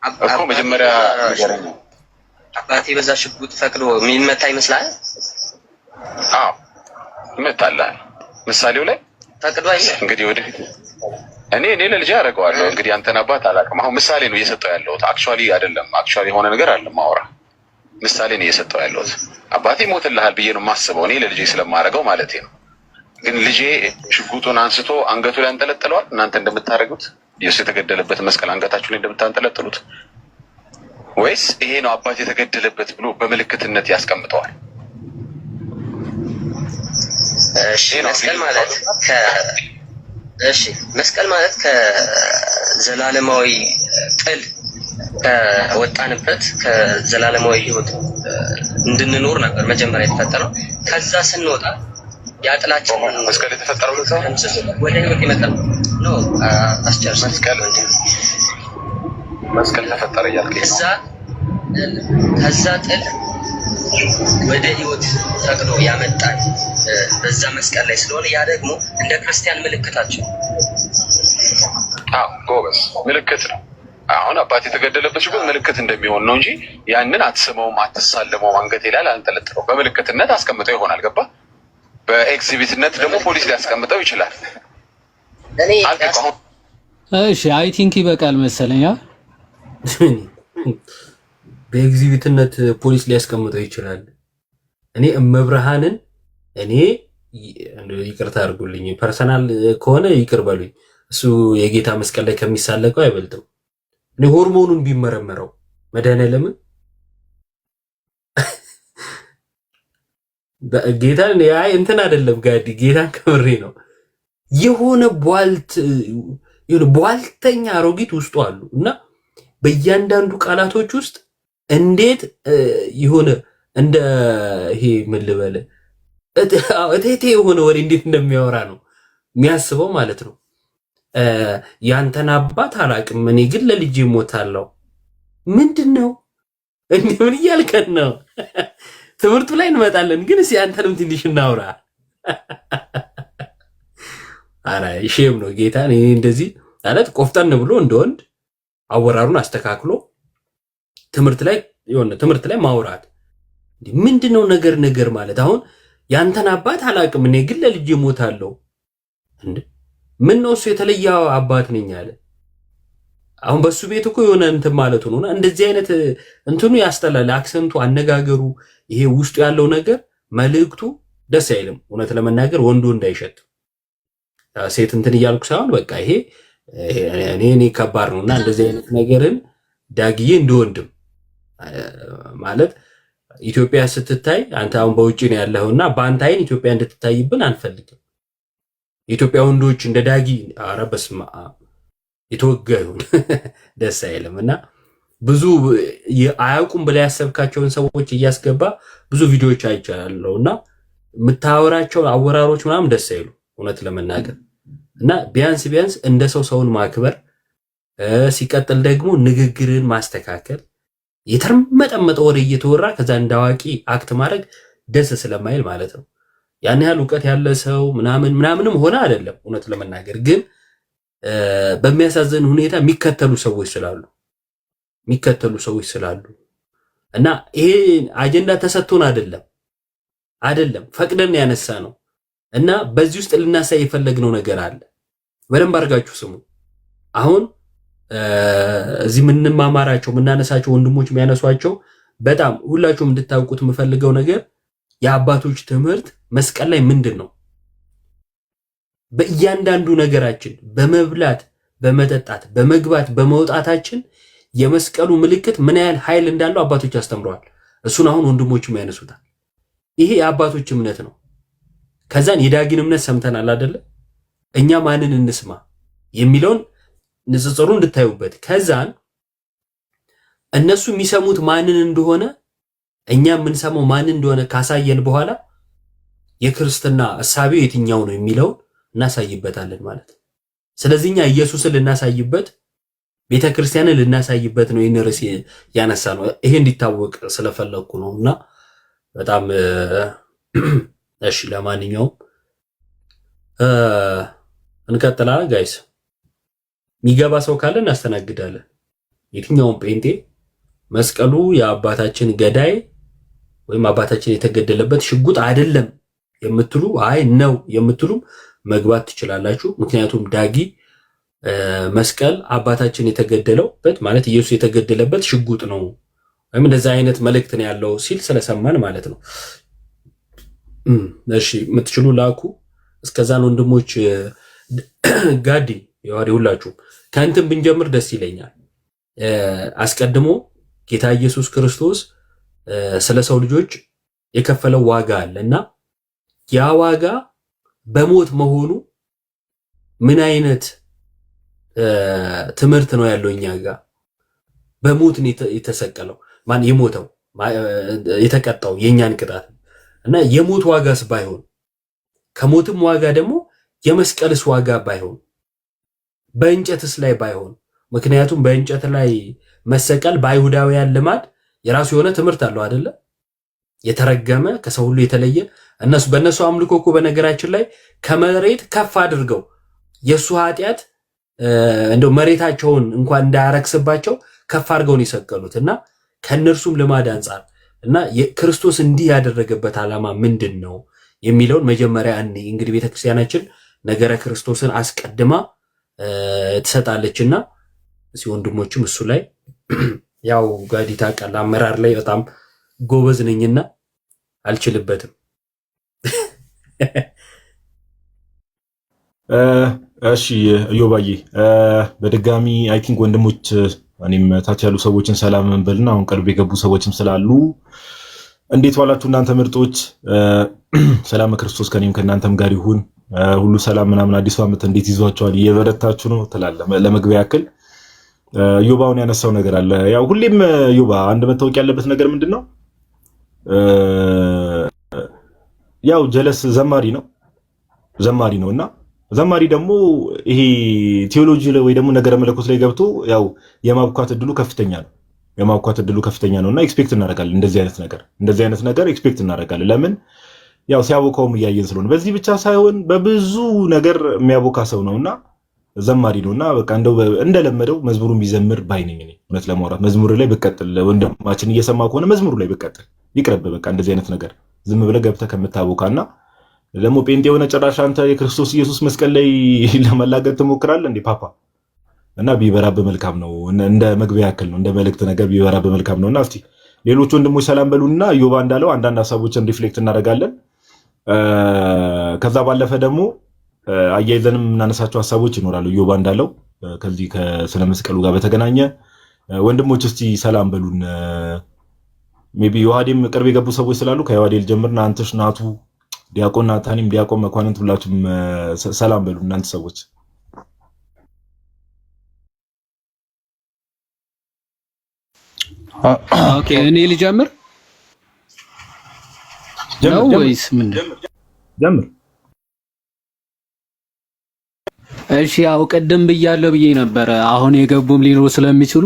እኮ መጀመሪያ አባቴ በዛ ሽጉጥ ፈቅዶ የሚመታ ይመስላል? አዎ ይመታል። ምሳሌው ላይ ፈቅዶ አይደል? እንግዲህ ወደፊት እኔ ለልጅ ያደርገዋለሁ። እንግዲህ አንተን አባት አላውቅም። አሁን ምሳሌ ነው እየሰጠው ያለሁት። አክቹዋሊ አይደለም፣ አክቹዋሊ የሆነ ነገር አለ ማውራ ምሳሌ ነው እየሰጠው ያለሁት። አባቴ ሞትልሃል ብዬ ነው የማስበው እኔ ለልጄ ስለማደርገው ማለት ነው። ግን ልጄ ሽጉጡን አንስቶ አንገቱ ላይ አንጠለጥለዋል። እናንተ እንደምታደርጉት ኢየሱስ የተገደለበት መስቀል አንገታችሁ ላይ እንደምታንጠለጥሉት ወይስ ይሄ ነው አባቴ የተገደለበት ብሎ በምልክትነት ያስቀምጠዋል? እሺ መስቀል ማለት ከዘላለማዊ ጥል ከወጣንበት ከዘላለማዊ ሕይወት እንድንኖር ነበር መጀመሪያ የተፈጠረው። ከዛ ስንወጣ ያጥላችን መስቀል የተፈጠረው ወደ ሕይወት ይመጣል ነው። አስጨርስ። መስቀል ተፈጠረ እያልከኝ ከዛ ጥል ወደ ሕይወት ፈቅዶ ያመጣል በዛ መስቀል ላይ ስለሆነ ያ ደግሞ እንደ ክርስቲያን ምልክታችን። ጎበዝ ምልክት ነው። አሁን አባት የተገደለበት ሽጉጥ ምልክት እንደሚሆን ነው እንጂ ያንን አትስመውም፣ አትሳለመውም፣ አንገቴ ላይ አንጠለጥለው። በምልክትነት አስቀምጠው ይሆናል። ገባ? በኤግዚቢትነት ደግሞ ፖሊስ ሊያስቀምጠው ይችላል። እሺ አይ ቲንክ ይበቃል መሰለኝ። በኤግዚቢትነት ፖሊስ ሊያስቀምጠው ይችላል። እኔ እመብርሃንን ይቅርታ አድርጉልኝ፣ ፐርሰናል ከሆነ ይቅር በሉኝ። እሱ የጌታ መስቀል ላይ ከሚሳለቀው አይበልጥም። እኔ ሆርሞኑን ቢመረመረው መድኃኒዓለምን ጌታን እንትን አይደለም ጋዲ ጌታን ከምሬ ነው። የሆነ ቧልተኛ አሮጊት ውስጡ አሉ እና በእያንዳንዱ ቃላቶች ውስጥ እንዴት የሆነ እንደ ይሄ ምን ልበል እቴቴ የሆነ ወሬ እንዴት እንደሚያወራ ነው የሚያስበው ማለት ነው። ያንተን አባት አላውቅም፣ እኔ ግን ለልጄ እሞታለሁ። ምንድን ነው እንዴ? ምን እያልከን ነው? ትምህርቱ ላይ እንመጣለን፣ ግን እስኪ አንተንም ትንሽ እናውራ። አረ ሼም ነው ጌታ። እኔ እንደዚህ ማለት ቆፍጠን ብሎ እንደወንድ አወራሩን አስተካክሎ ትምህርት ላይ ማውራት ምንድነው? ነገር ማለት አሁን ያንተን አባት አላውቅም፣ እኔ ግን ለልጄ እሞታለሁ። እንዴ ምን ነው እሱ የተለየ አባት ነኝ አለ። አሁን በሱ ቤት እኮ የሆነ እንትን ማለት ነው። እንደዚህ አይነት እንትኑ ያስጠላል። አክሰንቱ፣ አነጋገሩ፣ ይሄ ውስጡ ያለው ነገር መልእክቱ ደስ አይልም። እውነት ለመናገር ወንዱ እንዳይሸት ሴት እንትን እያልኩ ሳይሆን በቃ ይሄ እኔ ከባድ ነውና እንደዚህ አይነት ነገርን ዳግዬ እንደወንድም ማለት ኢትዮጵያ ስትታይ አንተ አሁን በውጪ ነው ያለውና በአንተ አይን ኢትዮጵያ እንድትታይብን አንፈልግም። የኢትዮጵያ ወንዶች እንደ ዳጊ ኧረ በስመ አብ ይተወጋዩን ደስ አይልምና ብዙ አያውቁም ብላ ያሰብካቸውን ሰዎች እያስገባ ብዙ ቪዲዮዎች አይቻለውና የምታወራቸው አወራሮች ምናምን ደስ አይሉ እውነት ለመናገር እና ቢያንስ እንደ ሰውን ማክበር ሲቀጥል ደግሞ ንግግርን ማስተካከል የተርመጠመጠ ወሬ እየተወራ ከዛ እንዳዋቂ አክት ማድረግ ደስ ስለማይል ማለት ነው። ያን ያህል ዕውቀት ያለ ሰው ምናምንም ሆነ አይደለም እውነት ለመናገር ግን በሚያሳዝን ሁኔታ የሚከተሉ ሰዎች ስላሉ እና ይሄ አጀንዳ ተሰጥቶን አይደለም ፈቅደን ያነሳ ነው እና በዚህ ውስጥ ልናሳይ የፈለግነው ነገር አለ። በደንብ አድርጋችሁ ስሙ። አሁን እዚህ የምንማማራቸው የምናነሳቸው ወንድሞች የሚያነሷቸው በጣም ሁላችሁም እንድታውቁት የምፈልገው ነገር የአባቶች ትምህርት መስቀል ላይ ምንድን ነው? በእያንዳንዱ ነገራችን በመብላት በመጠጣት በመግባት በመውጣታችን የመስቀሉ ምልክት ምን ያህል ኃይል እንዳለው አባቶች አስተምረዋል። እሱን አሁን ወንድሞችም ያነሱታል። ይሄ የአባቶች እምነት ነው። ከዛን የዳጊን እምነት ሰምተናል አይደለ? እኛ ማንን እንስማ የሚለውን ንጽጽሩ እንድታዩበት ከዛን እነሱ የሚሰሙት ማንን እንደሆነ እኛ የምንሰማው ማንን እንደሆነ ካሳየን በኋላ የክርስትና እሳቤው የትኛው ነው የሚለው እናሳይበታለን ማለት ነው። ስለዚህ እኛ ኢየሱስን ልናሳይበት ቤተክርስቲያንን ልናሳይበት ነው ይሄን ርዕስ ያነሳ ነው። ይሄ እንዲታወቅ ስለፈለኩ ነውና በጣም እሺ። ለማንኛውም እንቀጥላለን ጋይስ። የሚገባ ሰው ካለ እናስተናግዳለን። የትኛውም ጴንጤ መስቀሉ የአባታችን ገዳይ ወይም አባታችን የተገደለበት ሽጉጥ አይደለም የምትሉ አይ ነው የምትሉ መግባት ትችላላችሁ። ምክንያቱም ዳጊ መስቀል አባታችን የተገደለበት ማለት ኢየሱስ የተገደለበት ሽጉጥ ነው ወይም እንደዛ አይነት መልእክት ነው ያለው ሲል ስለሰማን ማለት ነው። እሺ የምትችሉ ላኩ። እስከዛን ወንድሞች ጋዲ የዋሪ ሁላችሁ ከእንትን ብንጀምር ደስ ይለኛል። አስቀድሞ ጌታ ኢየሱስ ክርስቶስ ስለ ሰው ልጆች የከፈለው ዋጋ አለና ያ ዋጋ በሞት መሆኑ ምን አይነት ትምህርት ነው ያለው? እኛ ጋር በሞት ነው የተሰቀለው ማን የሞተው የተቀጣው የኛን ቅጣት እና የሞት ዋጋስ ባይሆን ከሞትም ዋጋ ደግሞ የመስቀልስ ዋጋ ባይሆን በእንጨትስ ላይ ባይሆን ምክንያቱም በእንጨት ላይ መሰቀል በአይሁዳውያን ልማድ የራሱ የሆነ ትምህርት አለው አይደለ? የተረገመ ከሰው ሁሉ የተለየ እነሱ በእነሱ አምልኮ እኮ በነገራችን ላይ ከመሬት ከፍ አድርገው የሱ ኃጢአት እንደው መሬታቸውን እንኳን እንዳያረክስባቸው ከፍ አድርገው ነው የሰቀሉት እና ከነርሱም ልማድ አንጻር እና ክርስቶስ እንዲህ ያደረገበት ዓላማ ምንድን ነው የሚለውን መጀመሪያ እንግዲህ ቤተክርስቲያናችን ነገረ ክርስቶስን አስቀድማ ትሰጣለችና እዚህ ወንድሞችም እሱ ላይ ያው ጋዲታ ቃል አመራር ላይ በጣም ጎበዝ ነኝና አልችልበትም። እሺ እዮባዬ በድጋሚ አይ ቲንክ ወንድሞች እኔም ታች ያሉ ሰዎችን ሰላም እንበልና አሁን ቅርብ የገቡ ሰዎችም ስላሉ እንዴት ዋላችሁ እናንተ ምርጦች? ሰላም ክርስቶስ ከኔም ከእናንተም ጋር ይሁን። ሁሉ ሰላም ምናምን አዲሱ ዓመት እንዴት ይዟችኋል? እየበረታችሁ ነው ትላለህ? ለመግቢያ ያክል ዮባውን ያነሳው ነገር አለ። ያው ሁሌም ዮባ አንድ መታወቅ ያለበት ነገር ምንድነው? ያው ጀለስ ዘማሪ ነውና ዘማሪ ደግሞ ይሄ ቴዎሎጂ ላይ ወይ ደግሞ ነገረ መለኮት ላይ ገብቶ ያው የማብኳት እድሉ ከፍተኛ ነውና ኤክስፔክት እናደርጋለን። እንደዚህ አይነት ነገር ኤክስፔክት እናደርጋለን። ለምን ያው ሲያቦካውም እያየን ስለሆነ በዚህ ብቻ ሳይሆን በብዙ ነገር የሚያቦካ ሰው ነውና ዘማሪ ነውና በቃ እንደው እንደለመደው መዝሙሩን ቢዘምር ባይነኝ እኔ እውነት ለማውራት መዝሙር ላይ ብቀጥል ወንድማችን እየሰማ ከሆነ መዝሙሩ ላይ ብቀጥል ይቅርብ። በቃ እንደዚህ አይነት ነገር ዝም ብለህ ገብተህ ከምታቦካና ደግሞ ጴንጤ የሆነ ጭራሽ አንተ የክርስቶስ ኢየሱስ መስቀል ላይ ለመላገጥ ትሞክራለህ እንዴ ፓፓ? እና ቢበራብ መልካም ነው። እንደ መግቢያ ያክል ነው፣ እንደ መልእክት ነገር ቢበራብ መልካም ነውና እስቲ ሌሎች ወንድሞች ሰላም በሉና ዮባ እንዳለው አንዳንድ ሀሳቦችን ሪፍሌክት እናደርጋለን። ከዛ ባለፈ ደግሞ አያይዘንም የምናነሳቸው ሀሳቦች ይኖራሉ። ዮባ እንዳለው ከዚህ ከስነ መስቀሉ ጋር በተገናኘ ወንድሞች እስቲ ሰላም በሉን። ሜቢ ዮሐዴም ቅርብ የገቡ ሰዎች ስላሉ ከዮሐዴል ጀምርና አንተሽ ናቱ ዲያቆን ናታኒም ዲያቆን መኳንንት ሁላችሁም ሰላም በሉ እናንተ ሰዎች። ኦኬ እኔ ልጀምር ነው ወይስ ምን? ጀምር። እሺ ያው ቀደም ብያለሁ ብዬ ነበር። አሁን የገቡም ሊኖሩ ስለሚችሉ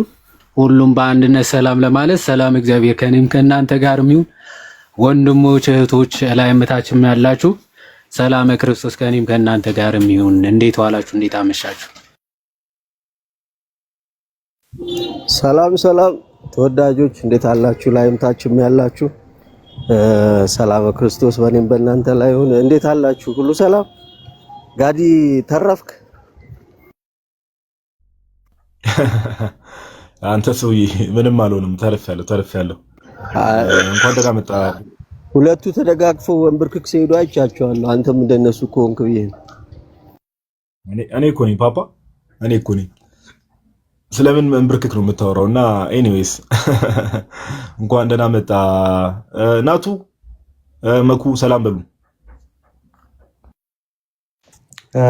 ሁሉም በአንድነት ሰላም ለማለት ሰላም እግዚአብሔር ከኔም ከእናንተ ጋር ይሁን። ወንድሞች እህቶች ላይ እምታችም ያላችሁ ሰላም ክርስቶስ ከኔም ከእናንተ ጋር ይሁን። እንዴት ዋላችሁ? እንዴት አመሻችሁ? ሰላም ተወዳጆች እንዴት አላችሁ? ላይ እምታችም ያላችሁ ሰላም ክርስቶስ በኔም በእናንተ ላይ ይሁን። እንዴት አላችሁ? ሁሉ ሰላም? ጋዲ ተረፍክ? አንተ ሰውዬ ምንም አልሆንም። ተርፌያለሁ። እንኳን ደህና መጣ። ሁለቱ ተደጋግፈው ወንብርክክ ሲሄዱ አይቻቸዋለሁ። አንተም እንደነሱ ከሆንክ ብዬ እኔ እኮ ነኝ ፓፓ፣ እኔ እኮ ነኝ። ስለምን ወንብርክክ ነው የምታወራው? እና ኤኒዌይስ እንኳን ደህና መጣ ናቱ መኩ፣ ሰላም በሉ።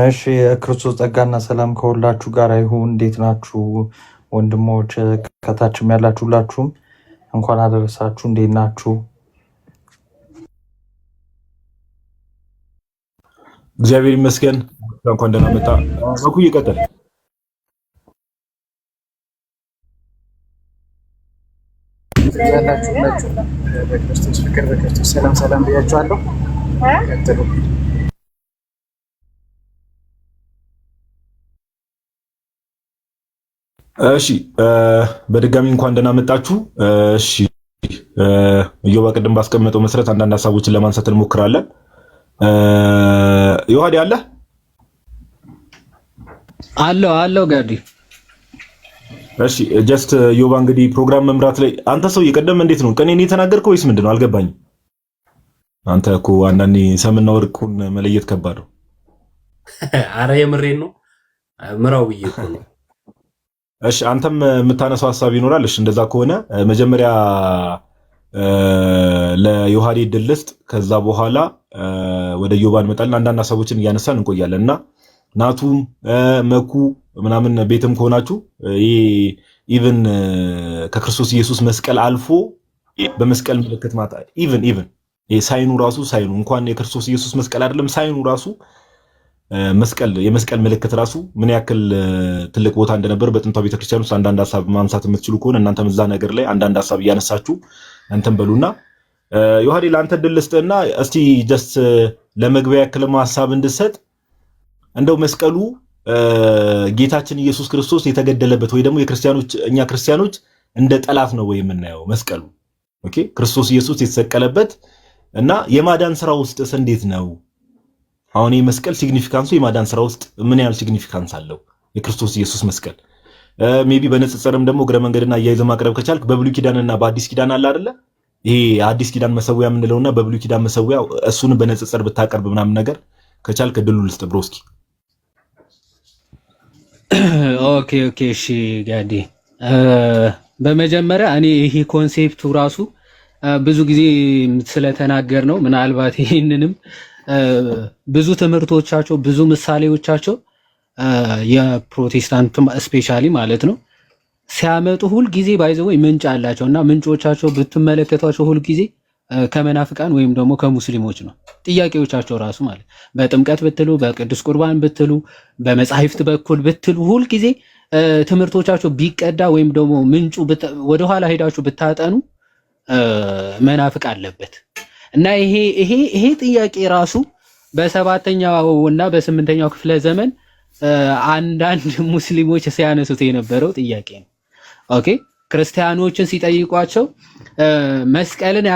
እሺ ክርስቶስ ጸጋና ሰላም ከሁላችሁ ጋር ይሁን። እንዴት ናችሁ ወንድሞች? ከታችም ያላችሁ ሁላችሁም እንኳን አደረሳችሁ። እንዴት ናችሁ? እግዚአብሔር ይመስገን። እንኳን ደህና መጣ መኩ። ይቀጥል። ያላችሁ በክርስቶስ ፍቅር በክርስቶስ ሰላም ብያችኋለሁ። ቀጥሉ። እሺ በድጋሚ እንኳን ደህና መጣችሁ። እሺ እዮባ ቅድም ባስቀመጠው መሰረት አንዳንድ ሀሳቦችን ለማንሳት እንሞክራለን። ዮሐዴ አለ አለው ጋዲ። እሺ ጀስት እዮባ እንግዲህ ፕሮግራም መምራት ላይ አንተ ሰው የቀደም እንዴት ነው ቀኔን የተናገርከው ወይስ ምንድነው? አልገባኝም። አንተ እኮ አንዳንዴ ሰምና ወርቁን መለየት ከባድ ነው። አረ የምሬን ነው ምራው ብዬ እኮ ነው። እሺ አንተም የምታነሳው ሀሳብ ይኖራል። እሺ እንደዛ ከሆነ መጀመሪያ ለዮሐዴ ድል ልስጥ፣ ከዛ በኋላ ወደ ዮባ እንመጣለን። አንዳንድ ሀሳቦችን እያነሳን እንቆያለን እና ናቱም መኩ ምናምን ቤትም ከሆናችሁ ይሄ ኢቭን ከክርስቶስ ኢየሱስ መስቀል አልፎ በመስቀል ምልክት ማታ ኢቭን ይሄ ሳይኑ ራሱ ሳይኑ እንኳን የክርስቶስ ኢየሱስ መስቀል አይደለም ሳይኑ ራሱ መስቀል የመስቀል ምልክት ራሱ ምን ያክል ትልቅ ቦታ እንደነበር በጥንቷ ቤተክርስቲያን ውስጥ አንዳንድ ሀሳብ ማንሳት የምትችሉ ከሆነ እናንተም እዛ ነገር ላይ አንዳንድ ሀሳብ እያነሳችሁ እንትን በሉና ዮሐዴ ለአንተ ድል ልስጥና እስቲ ጀስት ለመግቢያ ያክልማ ሀሳብ እንድሰጥ እንደው መስቀሉ ጌታችን ኢየሱስ ክርስቶስ የተገደለበት ወይ ደግሞ የክርስቲያኖች እኛ ክርስቲያኖች እንደ ጠላት ነው ወይ የምናየው መስቀሉ? ኦኬ ክርስቶስ ኢየሱስ የተሰቀለበት እና የማዳን ስራ ውስጥስ እንዴት ነው? አሁን የመስቀል ሲግኒፊካንሱ የማዳን ስራ ውስጥ ምን ያህል ሲግኒፊካንስ አለው የክርስቶስ ኢየሱስ መስቀል? ሜቢ በንጽጽርም ደግሞ እግረ መንገድና አያይዘህ ማቅረብ ከቻልክ በብሉይ ኪዳንና በአዲስ ኪዳን አለ አይደለ? ይሄ አዲስ ኪዳን መሰዊያ የምንለውና በብሉይ ኪዳን መሰዊያ እሱን በንጽጽር ብታቀርብ ምናምን ነገር ከቻልክ ድሉ ልስጥ ብሮስኪ። ኦኬ እሺ ጋዲ። በመጀመሪያ እኔ ይሄ ኮንሴፕቱ ራሱ ብዙ ጊዜ ስለተናገር ነው ምናልባት ይህንንም ብዙ ትምህርቶቻቸው ብዙ ምሳሌዎቻቸው የፕሮቴስታንት ስፔሻሊ ማለት ነው ሲያመጡ ሁል ጊዜ ባይዘው ምንጭ አላቸው እና ምንጮቻቸው ብትመለከቷቸው ሁል ጊዜ ከመናፍቃን ወይም ደግሞ ከሙስሊሞች ነው ጥያቄዎቻቸው ራሱ ማለት በጥምቀት ብትሉ በቅዱስ ቁርባን ብትሉ በመጻሕፍት በኩል ብትሉ ሁል ጊዜ ትምህርቶቻቸው ቢቀዳ ወይም ደግሞ ምንጩ ወደኋላ ሄዳችሁ ብታጠኑ መናፍቅ አለበት እና ይሄ ጥያቄ ራሱ በሰባተኛው እና በስምንተኛው ክፍለ ዘመን አንዳንድ ሙስሊሞች ሲያነሱት የነበረው ጥያቄ ነው። ኦኬ ክርስቲያኖችን ሲጠይቋቸው መስቀልን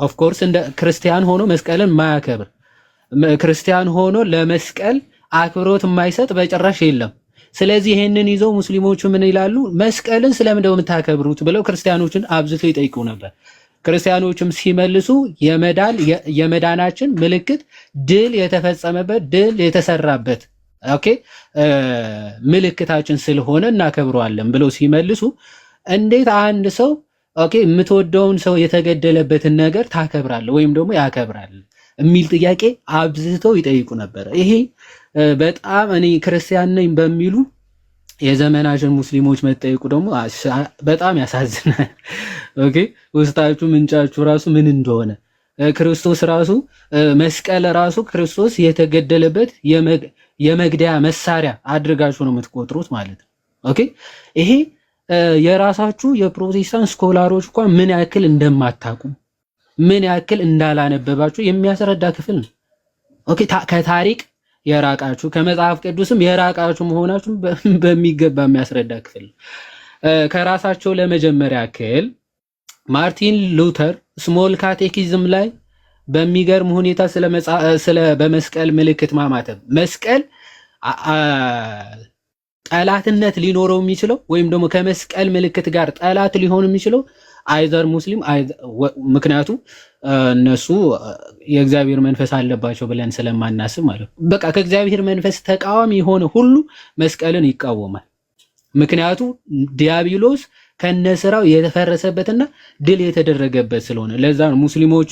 ኦፍ ኮርስ እንደ ክርስቲያን ሆኖ መስቀልን ማያከብር ክርስቲያን ሆኖ ለመስቀል አክብሮት የማይሰጥ በጭራሽ የለም። ስለዚህ ይሄንን ይዘው ሙስሊሞቹ ምን ይላሉ? መስቀልን ስለምን ነው የምታከብሩት ብለው ክርስቲያኖችን አብዝተው ይጠይቁ ነበር። ክርስቲያኖችም ሲመልሱ የመዳናችን ምልክት ድል የተፈጸመበት ድል የተሰራበት ኦኬ ምልክታችን ስለሆነ እናከብረዋለን ብለው ሲመልሱ እንዴት አንድ ሰው ኦኬ የምትወደውን ሰው የተገደለበትን ነገር ታከብራለህ ወይም ደግሞ ያከብራል የሚል ጥያቄ አብዝተው ይጠይቁ ነበር። ይሄ በጣም እኔ ክርስቲያን ነኝ በሚሉ የዘመናችን ሙስሊሞች መጠየቁ ደግሞ በጣም ያሳዝናል። ኦኬ ውስጣችሁ ምንጫችሁ ራሱ ምን እንደሆነ ክርስቶስ ራሱ መስቀል ራሱ ክርስቶስ የተገደለበት የመግደያ መሳሪያ አድርጋችሁ ነው የምትቆጥሩት ማለት ነው። ኦኬ ይሄ የራሳችሁ የፕሮቴስታንት ስኮላሮች እንኳን ምን ያክል እንደማታውቁ ምን ያክል እንዳላነበባችሁ የሚያስረዳ ክፍል ነው። ኦኬ ከታሪክ የራቃችሁ ከመጽሐፍ ቅዱስም የራቃችሁ መሆናችሁ በሚገባ የሚያስረዳ ክፍል ነው። ከራሳቸው ለመጀመሪያ ያክል ማርቲን ሉተር ስሞል ካቴኪዝም ላይ በሚገርም ሁኔታ ስለ በመስቀል ምልክት ማማተብ መስቀል ጠላትነት ሊኖረው የሚችለው ወይም ደግሞ ከመስቀል ምልክት ጋር ጠላት ሊሆን የሚችለው አይዘር ሙስሊም ምክንያቱ እነሱ የእግዚአብሔር መንፈስ አለባቸው ብለን ስለማናስብ ማለት ነው። በቃ ከእግዚአብሔር መንፈስ ተቃዋሚ የሆነ ሁሉ መስቀልን ይቃወማል። ምክንያቱ ዲያብሎስ ከነስራው የተፈረሰበትና ድል የተደረገበት ስለሆነ ለዛ ነው ሙስሊሞቹ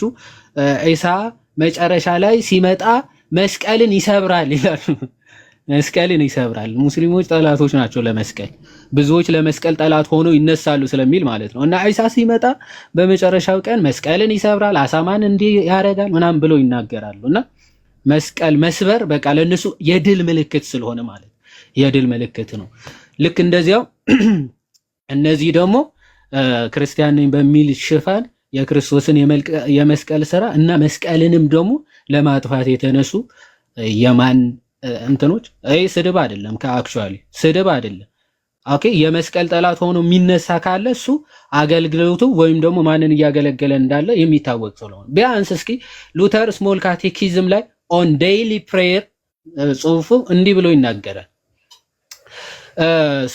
ኢሳ መጨረሻ ላይ ሲመጣ መስቀልን ይሰብራል ይላሉ። መስቀልን ይሰብራል። ሙስሊሞች ጠላቶች ናቸው ለመስቀል። ብዙዎች ለመስቀል ጠላት ሆነው ይነሳሉ ስለሚል ማለት ነው። እና ኢሳ ሲመጣ በመጨረሻው ቀን መስቀልን ይሰብራል፣ አሳማን እንዲህ ያደርጋል ምናምን ብለው ይናገራሉ። እና መስቀል መስበር በቃ ለነሱ የድል ምልክት ስለሆነ ማለት የድል ምልክት ነው። ልክ እንደዚያው እነዚህ ደግሞ ክርስቲያን ነኝ በሚል ሽፋን የክርስቶስን የመስቀል ስራ እና መስቀልንም ደግሞ ለማጥፋት የተነሱ የማን እንትኖች ስድብ አይደለም። ከአክቹአሊ ስድብ አይደለም። ኦኬ የመስቀል ጠላት ሆኖ የሚነሳ ካለ እሱ አገልግሎቱ ወይም ደግሞ ማንን እያገለገለ እንዳለ የሚታወቅ ስለሆነ ቢያንስ እስኪ ሉተር ስሞል ካቴኪዝም ላይ ኦን ዴይሊ ፕሬየር ጽሁፉ እንዲህ ብሎ ይናገራል።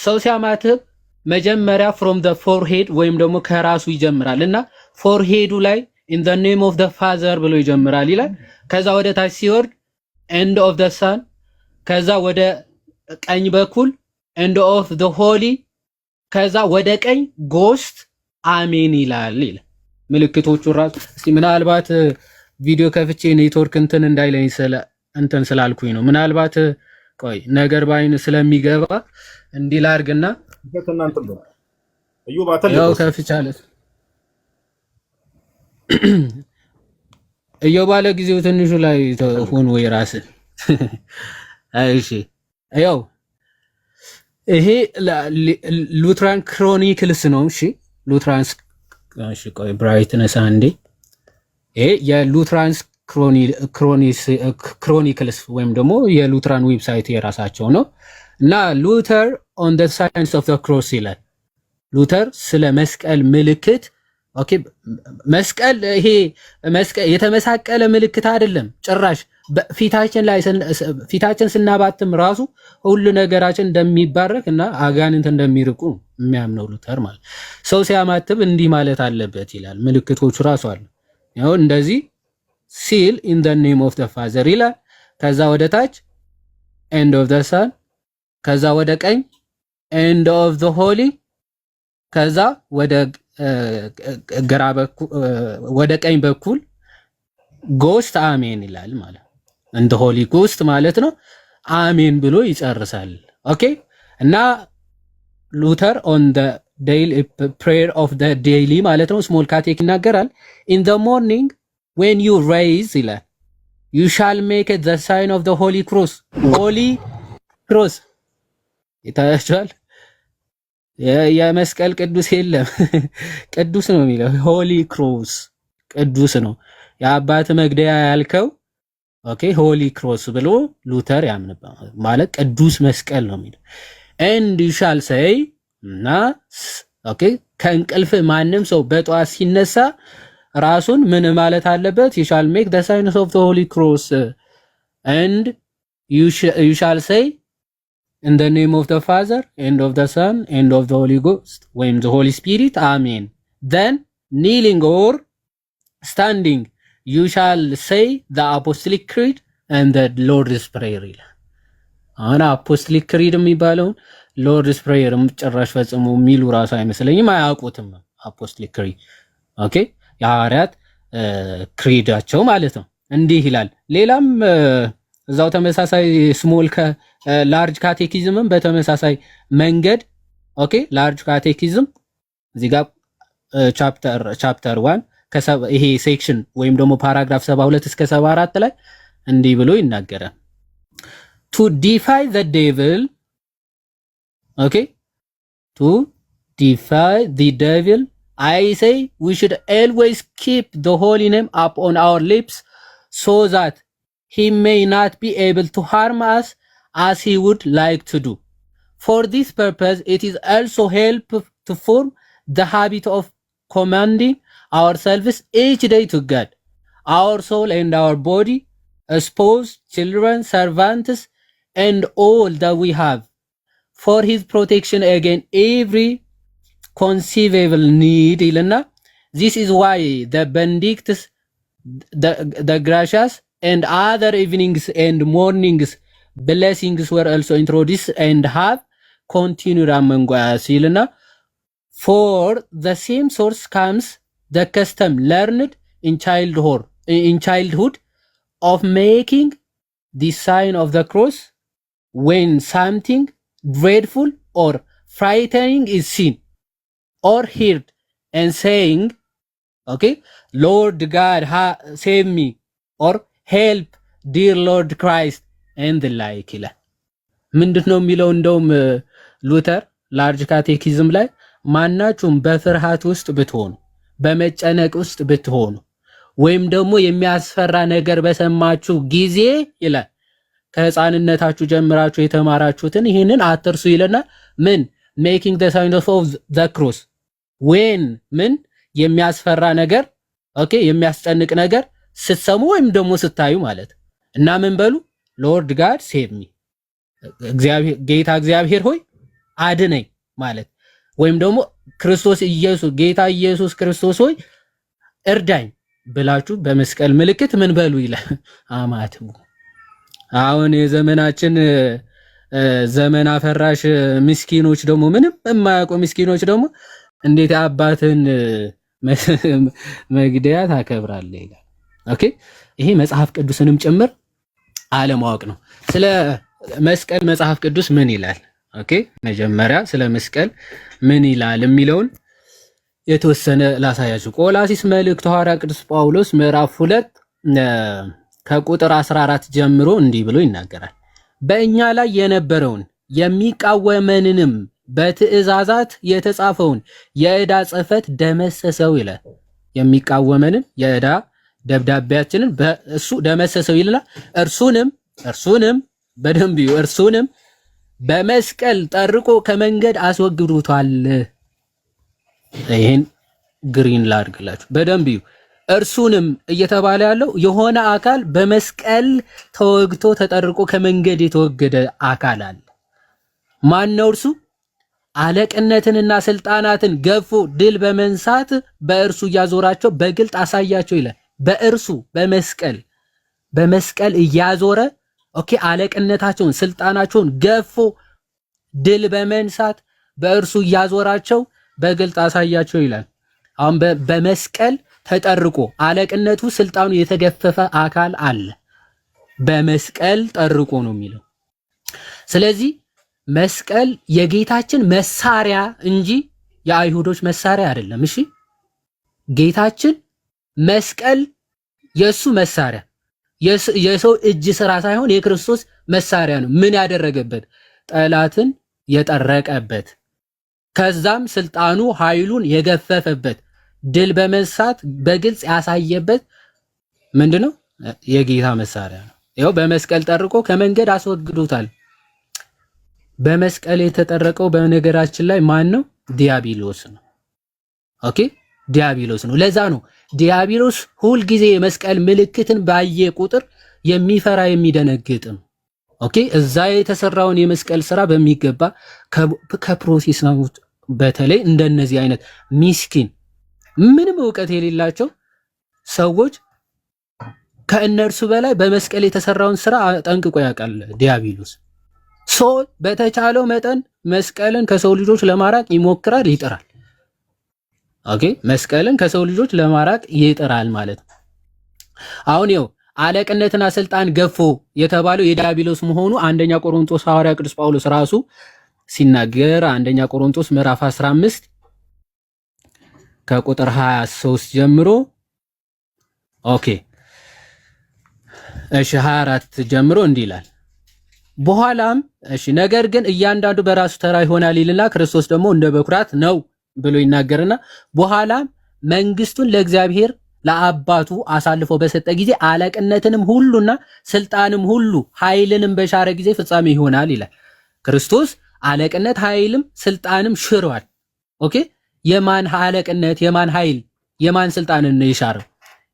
ሰው ሲያማትብ መጀመሪያ ፍሮም ዘ ፎርሄድ ወይም ደግሞ ከራሱ ይጀምራል እና ፎርሄዱ ላይ ኢን ዘ ኔም ኦፍ ዘ ፋዘር ብሎ ይጀምራል ይላል። ከዛ ወደ ታች ሲወርድ ኤንድ ኦፍ ዘ ሳን፣ ከዛ ወደ ቀኝ በኩል ኤንድ ኦፍ ዘ ሆሊ፣ ከዛ ወደ ቀኝ ጎስት አሜን ይላል ይላል። ምልክቶቹ ራሱ እስቲ ምናልባት ቪዲዮ ከፍቼ ኔትወርክ እንትን እንዳይለኝ እንትን ስላልኩኝ ነው። ምናልባት ቆይ ነገር ባይን ስለሚገባ እንዲህ ላድርግና ያው ከፍቻለሁ። እየው ባለ ጊዜው ትንሹ ላይ ሆኖ ወይ ራስ እሺ ያው ይሄ ሉትራን ክሮኒክልስ ነው። እሺ ሉትራንስ እሺ ቆይ ብራይትነስ አንዴ ይሄ የሉትራንስ ክሮኒክልስ ወይም ደግሞ የሉትራን ዌብሳይት የራሳቸው ነው እና ሉተር ኦን ዘ ሳይንስ ኦፍ ዘ ክሮስ ይላል። ሉተር ስለ መስቀል ምልክት ኦኬ መስቀል ይሄ መስቀል የተመሳቀለ ምልክት አይደለም ጭራሽ ፊታችን ስናባትም ራሱ ሁሉ ነገራችን እንደሚባረክ እና አጋንንት እንደሚርቁ የሚያምነው ሉተር ማለት ሰው ሲያማትብ እንዲህ ማለት አለበት ይላል። ምልክቶቹ ራሱ አሉ። ያው እንደዚህ ሲል ኢን ዘ ኔም ኦፍ ዘ ፋዘር ይላል። ከዛ ወደ ታች ኤንድ ኦፍ ዘ ሳን፣ ከዛ ወደ ቀኝ ኤንድ ኦፍ ዘ ሆሊ፣ ከዛ ወደ ቀኝ በኩል ጎስት አሜን ይላል ማለት እንደ ሆሊ ጎስት ማለት ነው። አሜን ብሎ ይጨርሳል። ኦኬ እና ሉተር ኦን ዘ ዴይሊ ፕሬየር ኦፍ ዘ ዴይሊ ማለት ነው ስሞል ካቴክ ይናገራል። ኢን ዘ ሞርኒንግ ዌን ዩ ሬይዝ ይላል ዩ ሻል ሜክ ዘ ሳይን ኦፍ ዘ ሆሊ ክሮስ። ሆሊ ክሮስ ይታያችኋል። የመስቀል ቅዱስ የለም ቅዱስ ነው የሚለው ሆሊ ክሮስ ቅዱስ ነው። የአባት መግደያ ያልከው ኦኬ ሆሊ ክሮስ ብሎ ሉተር ያምንበት ማለት ቅዱስ መስቀል ነው የሚለው ኤንድ ዩ ሻል ሴይ እና ኦኬ ከእንቅልፍ ማንም ሰው በጠዋት ሲነሳ ራሱን ምን ማለት አለበት? you shall make the signs of the holy cross and you shall say in the name of the Father and of the Son and of the Holy Ghost ወይም the Holy Spirit amen. Then kneeling or standing you shall say the apostolic creed and the Lord's prayer ይላል። አሁን አፖስቶሊክ ክሪድ የሚባለውን ሎርድስ ፕሬየር ጭራሽ ፈጽሞ የሚሉ ራሱ አይመስለኝም፣ አያውቁትም። አፖስቶሊክ ክሪድ ኦኬ የሐዋርያት ክሪዳቸው ማለት ነው። እንዲህ ይላል። ሌላም እዛው ተመሳሳይ ስሞል ላርጅ ካቴኪዝምም በተመሳሳይ መንገድ ኦኬ ላርጅ ካቴኪዝም እዚህ ጋር ቻፕተር 1 ይሄ ሴክሽን ወይም ደግሞ ፓራግራፍ 72 እስከ 74 ላይ እንዲህ ብሎ ይናገራል። to defy the devil okay to defy the devil I say we should always keep the holy name up on our lips so that he may not be able to harm us as he would like to do. For this purpose it is also help to form the habit of commanding ourselves each day to God, our soul and our body, spouse, children, servants and all that we have, for his protection against every conceivable need ይልና this is why the Benedictus, the gracious and other evenings and mornings blessings were also introduced and have continued among us ይልና for the same source comes the custom learned in childhood of making the sign of the cross when something dreadful or frightening is seen or heard and saying okay Lord God save me or help dear Lord Christ and the like ይላል። ምንድነው የሚለው? እንደውም ሉተር ላርጅ ካቴኪዝም ላይ ማናችሁም በፍርሃት ውስጥ ብትሆኑ በመጨነቅ ውስጥ ብትሆኑ ወይም ደግሞ የሚያስፈራ ነገር በሰማችሁ ጊዜ ይላል ከህፃንነታችሁ ጀምራችሁ የተማራችሁትን ይህንን አትርሱ ይለና ምን ሜኪንግ ዘ ሳይን ኦፍ ዘ ክሮስ ዌን ምን የሚያስፈራ ነገር ኦኬ የሚያስጨንቅ ነገር ስትሰሙ ወይም ደግሞ ስታዩ ማለት እና ምን በሉ ሎርድ ጋድ ሴቭ ሚ እግዚአብሔር ጌታ እግዚአብሔር ሆይ አድነኝ ማለት ወይም ደግሞ ክርስቶስ ኢየሱስ ጌታ ኢየሱስ ክርስቶስ ሆይ እርዳኝ ብላችሁ በመስቀል ምልክት ምን በሉ ይላል አማትቡ። አሁን የዘመናችን ዘመን አፈራሽ ምስኪኖች ደግሞ ምንም የማያውቁ ምስኪኖች ደግሞ እንዴት አባትን መግደያ ታከብራለህ ይላል። ኦኬ ይሄ መጽሐፍ ቅዱስንም ጭምር አለማወቅ ነው። ስለ መስቀል መጽሐፍ ቅዱስ ምን ይላል? ኦኬ መጀመሪያ ስለ መስቀል ምን ይላል የሚለውን የተወሰነ ላሳያችሁ። ቆላሲስ መልእክት ሐዋርያ ቅዱስ ጳውሎስ ምዕራፍ 2 ከቁጥር 14 ጀምሮ እንዲህ ብሎ ይናገራል። በእኛ ላይ የነበረውን የሚቃወመንንም በትእዛዛት የተጻፈውን የዕዳ ጽሕፈት ደመሰሰው ይላል። የሚቃወመንን የዕዳ ደብዳቤያችንን በእሱ ደመሰሰው ይላል። እርሱንም በደንብ እርሱንም በመስቀል ጠርቆ ከመንገድ አስወግዶታል። ይሄን ግሪን ላድርግላችሁ በደንብ እርሱንም እየተባለ ያለው የሆነ አካል በመስቀል ተወግቶ ተጠርቆ ከመንገድ የተወገደ አካል አለ። ማን ነው እርሱ? አለቅነትንና ስልጣናትን ገፎ ድል በመንሳት በእርሱ እያዞራቸው በግልጥ አሳያቸው ይላል። በእርሱ በመስቀል እያዞረ ኦኬ አለቅነታቸውን ስልጣናቸውን ገፎ ድል በመንሳት በእርሱ እያዞራቸው በግልጥ አሳያቸው ይላል። አሁን በመስቀል ተጠርቆ አለቅነቱ ስልጣኑ የተገፈፈ አካል አለ። በመስቀል ጠርቆ ነው የሚለው። ስለዚህ መስቀል የጌታችን መሳሪያ እንጂ የአይሁዶች መሳሪያ አይደለም። እሺ ጌታችን መስቀል የሱ መሳሪያ የሰው እጅ ስራ ሳይሆን የክርስቶስ መሳሪያ ነው። ምን ያደረገበት? ጠላትን የጠረቀበት፣ ከዛም ስልጣኑ ኃይሉን የገፈፈበት፣ ድል በመንሳት በግልጽ ያሳየበት ምንድነው? የጌታ መሳሪያ ነው። ይኸው በመስቀል ጠርቆ ከመንገድ አስወግዶታል። በመስቀል የተጠረቀው በነገራችን ላይ ማን ነው? ዲያብሎስ ነው። ኦኬ ዲያብሎስ ነው። ለዛ ነው ዲያብሎስ ሁልጊዜ የመስቀል ምልክትን ባየ ቁጥር የሚፈራ የሚደነግጥ ነው። ኦኬ እዛ የተሰራውን የመስቀል ስራ በሚገባ ከፕሮሴስ ነው። በተለይ እንደነዚህ አይነት ሚስኪን ምንም ዕውቀት የሌላቸው ሰዎች ከእነርሱ በላይ በመስቀል የተሰራውን ስራ ጠንቅቆ ያውቃል ዲያብሎስ። ሰው በተቻለው መጠን መስቀልን ከሰው ልጆች ለማራቅ ይሞክራል፣ ይጥራል። ኦኬ መስቀልን ከሰው ልጆች ለማራቅ ይጥራል ማለት ነው። አሁን ይኸው አለቅነትና ስልጣን ገፎ የተባለው የዲያብሎስ መሆኑ አንደኛ ቆሮንቶስ ሐዋርያ ቅዱስ ጳውሎስ ራሱ ሲናገር አንደኛ ቆሮንቶስ ምዕራፍ 15 ከቁጥር 23 ጀምሮ ኦኬ እሺ 24 ጀምሮ እንዲህ ይላል። በኋላም እሺ ነገር ግን እያንዳንዱ በራሱ ተራ ይሆናል ይልና ክርስቶስ ደግሞ እንደ በኩራት ነው ብሎ ይናገርና በኋላም መንግስቱን ለእግዚአብሔር ለአባቱ አሳልፎ በሰጠ ጊዜ አለቅነትንም ሁሉና ስልጣንም ሁሉ ኃይልንም በሻረ ጊዜ ፍጻሜ ይሆናል ይላል። ክርስቶስ አለቅነት ኃይልም ስልጣንም ሽሯል። ኦኬ የማን አለቅነት የማን ኃይል የማን ስልጣንን ነው የሻረው?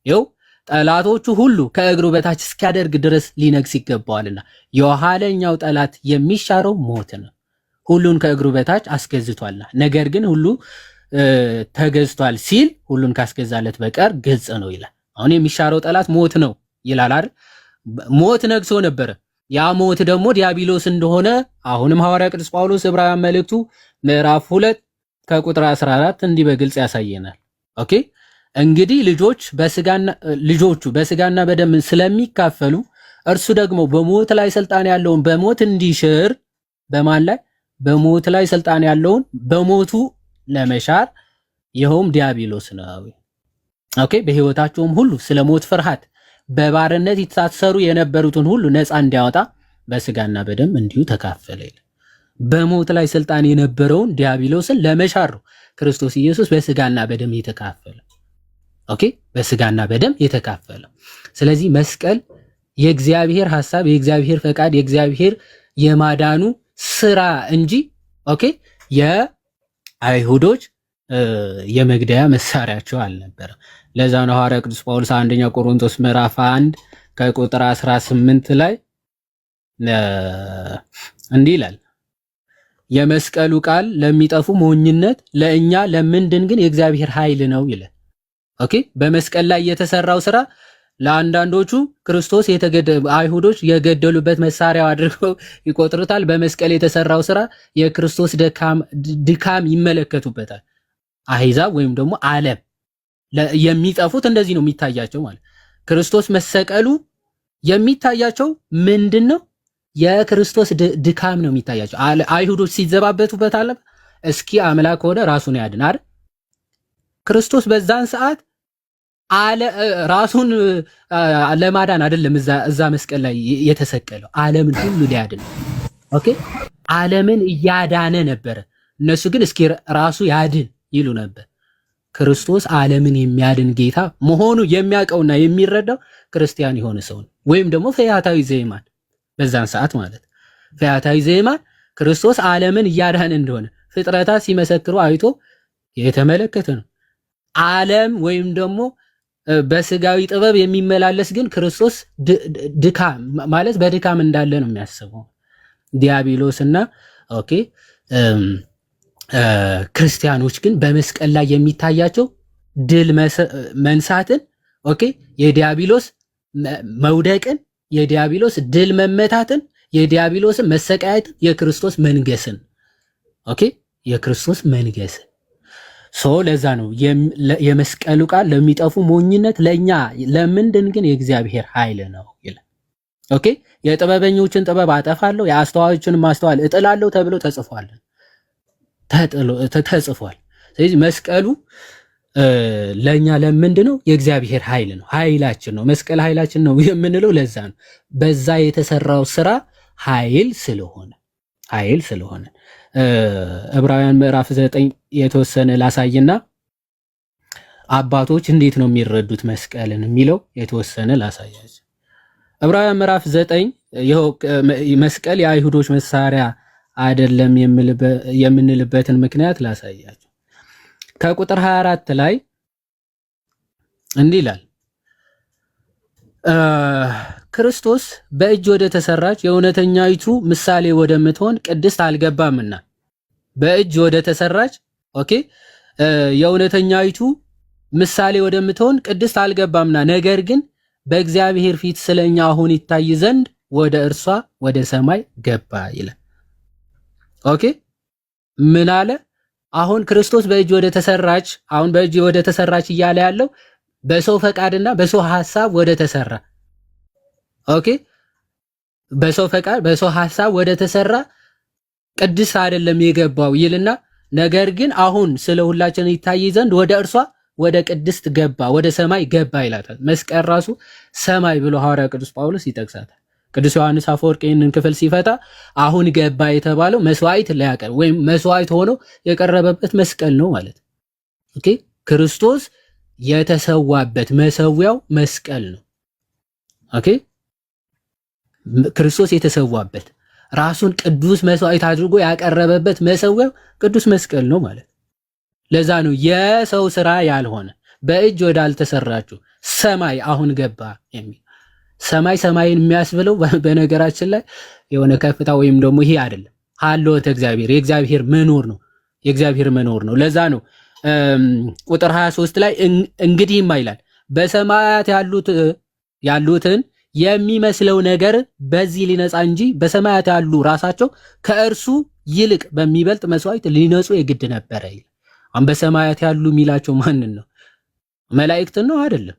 ይኸው ጠላቶቹ ሁሉ ከእግሩ በታች እስኪያደርግ ድረስ ሊነግስ ይገባዋልና የኋለኛው ጠላት የሚሻረው ሞት ነው። ሁሉን ከእግሩ በታች አስገዝቷልና ነገር ግን ሁሉ ተገዝቷል ሲል ሁሉን ካስገዛለት በቀር ግልጽ ነው ይላል። አሁን የሚሻረው ጠላት ሞት ነው ይላል አይደል? ሞት ነግሶ ነበረ። ያ ሞት ደግሞ ዲያብሎስ እንደሆነ አሁንም ሐዋርያ ቅዱስ ጳውሎስ ዕብራውያን መልእክቱ ምዕራፍ 2 ከቁጥር 14 እንዲህ በግልጽ ያሳየናል። ኦኬ እንግዲህ ልጆቹ በስጋና በደም ስለሚካፈሉ እርሱ ደግሞ በሞት ላይ ስልጣን ያለውን በሞት እንዲሽር በማን ላይ? በሞት ላይ ስልጣን ያለውን በሞቱ ለመሻር ይኸውም ዲያብሎስ ነው። ኦኬ በህይወታቸውም ሁሉ ስለ ሞት ፍርሃት በባርነት ይታሰሩ የነበሩትን ሁሉ ነፃ እንዲያወጣ በስጋና በደም እንዲሁ ተካፈለ። በሞት ላይ ስልጣን የነበረውን ዲያብሎስን ለመሻር ነው ክርስቶስ ኢየሱስ በስጋና በደም የተካፈለ። ኦኬ በስጋና በደም የተካፈለ። ስለዚህ መስቀል የእግዚአብሔር ሐሳብ፣ የእግዚአብሔር ፈቃድ፣ የእግዚአብሔር የማዳኑ ስራ እንጂ ኦኬ የአይሁዶች የመግደያ መሳሪያቸው አልነበረም። ለዛ ነው ሐዋርያ ቅዱስ ጳውሎስ አንደኛ ቆሮንቶስ ምዕራፍ 1 ከቁጥር 18 ላይ እንዲህ ይላል፣ የመስቀሉ ቃል ለሚጠፉ ሞኝነት፣ ለእኛ ለምንድን ግን የእግዚአብሔር ኃይል ነው ይላል። ኦኬ። በመስቀል ላይ የተሰራው ስራ ለአንዳንዶቹ ክርስቶስ አይሁዶች የገደሉበት መሳሪያው አድርገው ይቆጥሩታል። በመስቀል የተሰራው ስራ የክርስቶስ ድካም ይመለከቱበታል። አሕዛብ ወይም ደግሞ ዓለም የሚጠፉት እንደዚህ ነው የሚታያቸው ማለት። ክርስቶስ መሰቀሉ የሚታያቸው ምንድን ነው? የክርስቶስ ድካም ነው የሚታያቸው። አይሁዶች ሲዘባበቱበት አለ እስኪ አምላክ ሆነ ራሱን ያድን አይደል? ክርስቶስ በዛን ሰዓት ራሱን ለማዳን አይደለም እዛ መስቀል ላይ የተሰቀለው፣ ዓለምን ሁሉ ሊያድን። ኦኬ፣ ዓለምን እያዳነ ነበረ። እነሱ ግን እስኪ ራሱ ያድን ይሉ ነበር። ክርስቶስ ዓለምን የሚያድን ጌታ መሆኑ የሚያውቀውና የሚረዳው ክርስቲያን የሆነ ሰው ነው፣ ወይም ደግሞ ፈያታዊ ዘየማን በዛን ሰዓት ማለት ፈያታዊ ዘየማን ክርስቶስ ዓለምን እያዳነ እንደሆነ ፍጥረታት ሲመሰክሩ አይቶ የተመለከተ ነው። ዓለም ወይም ደግሞ በስጋዊ ጥበብ የሚመላለስ ግን ክርስቶስ ድካም ማለት በድካም እንዳለ ነው የሚያስበው ዲያብሎስና። ኦኬ ክርስቲያኖች ግን በመስቀል ላይ የሚታያቸው ድል መንሳትን፣ ኦኬ የዲያብሎስ መውደቅን፣ የዲያብሎስ ድል መመታትን፣ የዲያብሎስን መሰቃየትን፣ የክርስቶስ መንገስን፣ ኦኬ የክርስቶስ መንገስን። ለዛ ነው የመስቀሉ ቃል ለሚጠፉ ሞኝነት፣ ለኛ ለምንድን ግን የእግዚአብሔር ኃይል ነው ይላል። ኦኬ የጥበበኞችን ጥበብ አጠፋለሁ የአስተዋዮችን ማስተዋል እጥላለሁ ተብሎ ተጽፏል። ስለዚህ መስቀሉ ለኛ ለምንድን ነው? የእግዚአብሔር ኃይል ነው፣ ኃይላችን ነው። መስቀል ኃይላችን ነው የምንለው ለዛ ነው። በዛ የተሰራው ስራ ኃይል ስለሆነ ዕብራውያን ምዕራፍ 9 የተወሰነ ላሳይና አባቶች እንዴት ነው የሚረዱት መስቀልን የሚለው የተወሰነ ላሳያችሁ። ዕብራውያን ምዕራፍ 9 ይኸው መስቀል የአይሁዶች መሳሪያ አይደለም የምንልበትን ምክንያት ላሳያችሁ። ከቁጥር 24 ላይ እንዲህ ይላል፣ ክርስቶስ በእጅ ወደ ተሰራች የእውነተኛይቱ ምሳሌ ወደምትሆን ቅድስት አልገባምና። በእጅ ወደ ተሰራች ኦኬ የእውነተኛይቱ ምሳሌ ወደምትሆን ቅድስት አልገባምና፣ ነገር ግን በእግዚአብሔር ፊት ስለኛ አሁን ይታይ ዘንድ ወደ እርሷ ወደ ሰማይ ገባ ይላል። ኦኬ ምን አለ? አሁን ክርስቶስ በእጅ ወደ ተሰራች እያለ ያለው በሰው ፈቃድና በሰው ሐሳብ ወደ ተሰራ ኦኬ በሰው ፈቃድ በሰው ሐሳብ ወደ ተሰራ ቅድስት አይደለም የገባው ይልና፣ ነገር ግን አሁን ስለ ሁላችን ይታይ ዘንድ ወደ እርሷ ወደ ቅድስት ገባ፣ ወደ ሰማይ ገባ ይላታል። መስቀል ራሱ ሰማይ ብሎ ሐዋርያ ቅዱስ ጳውሎስ ይጠቅሳታል። ቅዱስ ዮሐንስ አፈወርቅ ይህንን ክፍል ሲፈታ አሁን ገባ የተባለው መስዋዕት ሊያቀርብ ወይም መስዋዕት ሆኖ የቀረበበት መስቀል ነው ማለት ኦኬ ክርስቶስ የተሰዋበት መሰዊያው መስቀል ነው። ኦኬ ክርስቶስ የተሰዋበት ራሱን ቅዱስ መስዋዕት አድርጎ ያቀረበበት መሰዊያው ቅዱስ መስቀል ነው ማለት። ለዛ ነው የሰው ስራ ያልሆነ በእጅ ወዳልተሰራችው ሰማይ አሁን ገባ የሚል። ሰማይን የሚያስብለው በነገራችን ላይ የሆነ ከፍታ ወይም ደግሞ ይሄ አይደለም፣ ሀልዎተ እግዚአብሔር የእግዚአብሔር መኖር ነው። ለዛ ነው ቁጥር 23 ላይ እንግዲህማ ይላል በሰማያት ያሉትን የሚመስለው ነገር በዚህ ሊነጻ እንጂ በሰማያት ያሉ ራሳቸው ከእርሱ ይልቅ በሚበልጥ መስዋዕት ሊነጹ የግድ ነበረ ይላል። አሁን በሰማያት ያሉ የሚላቸው ማንን ነው? መላእክትን ነው አይደለም?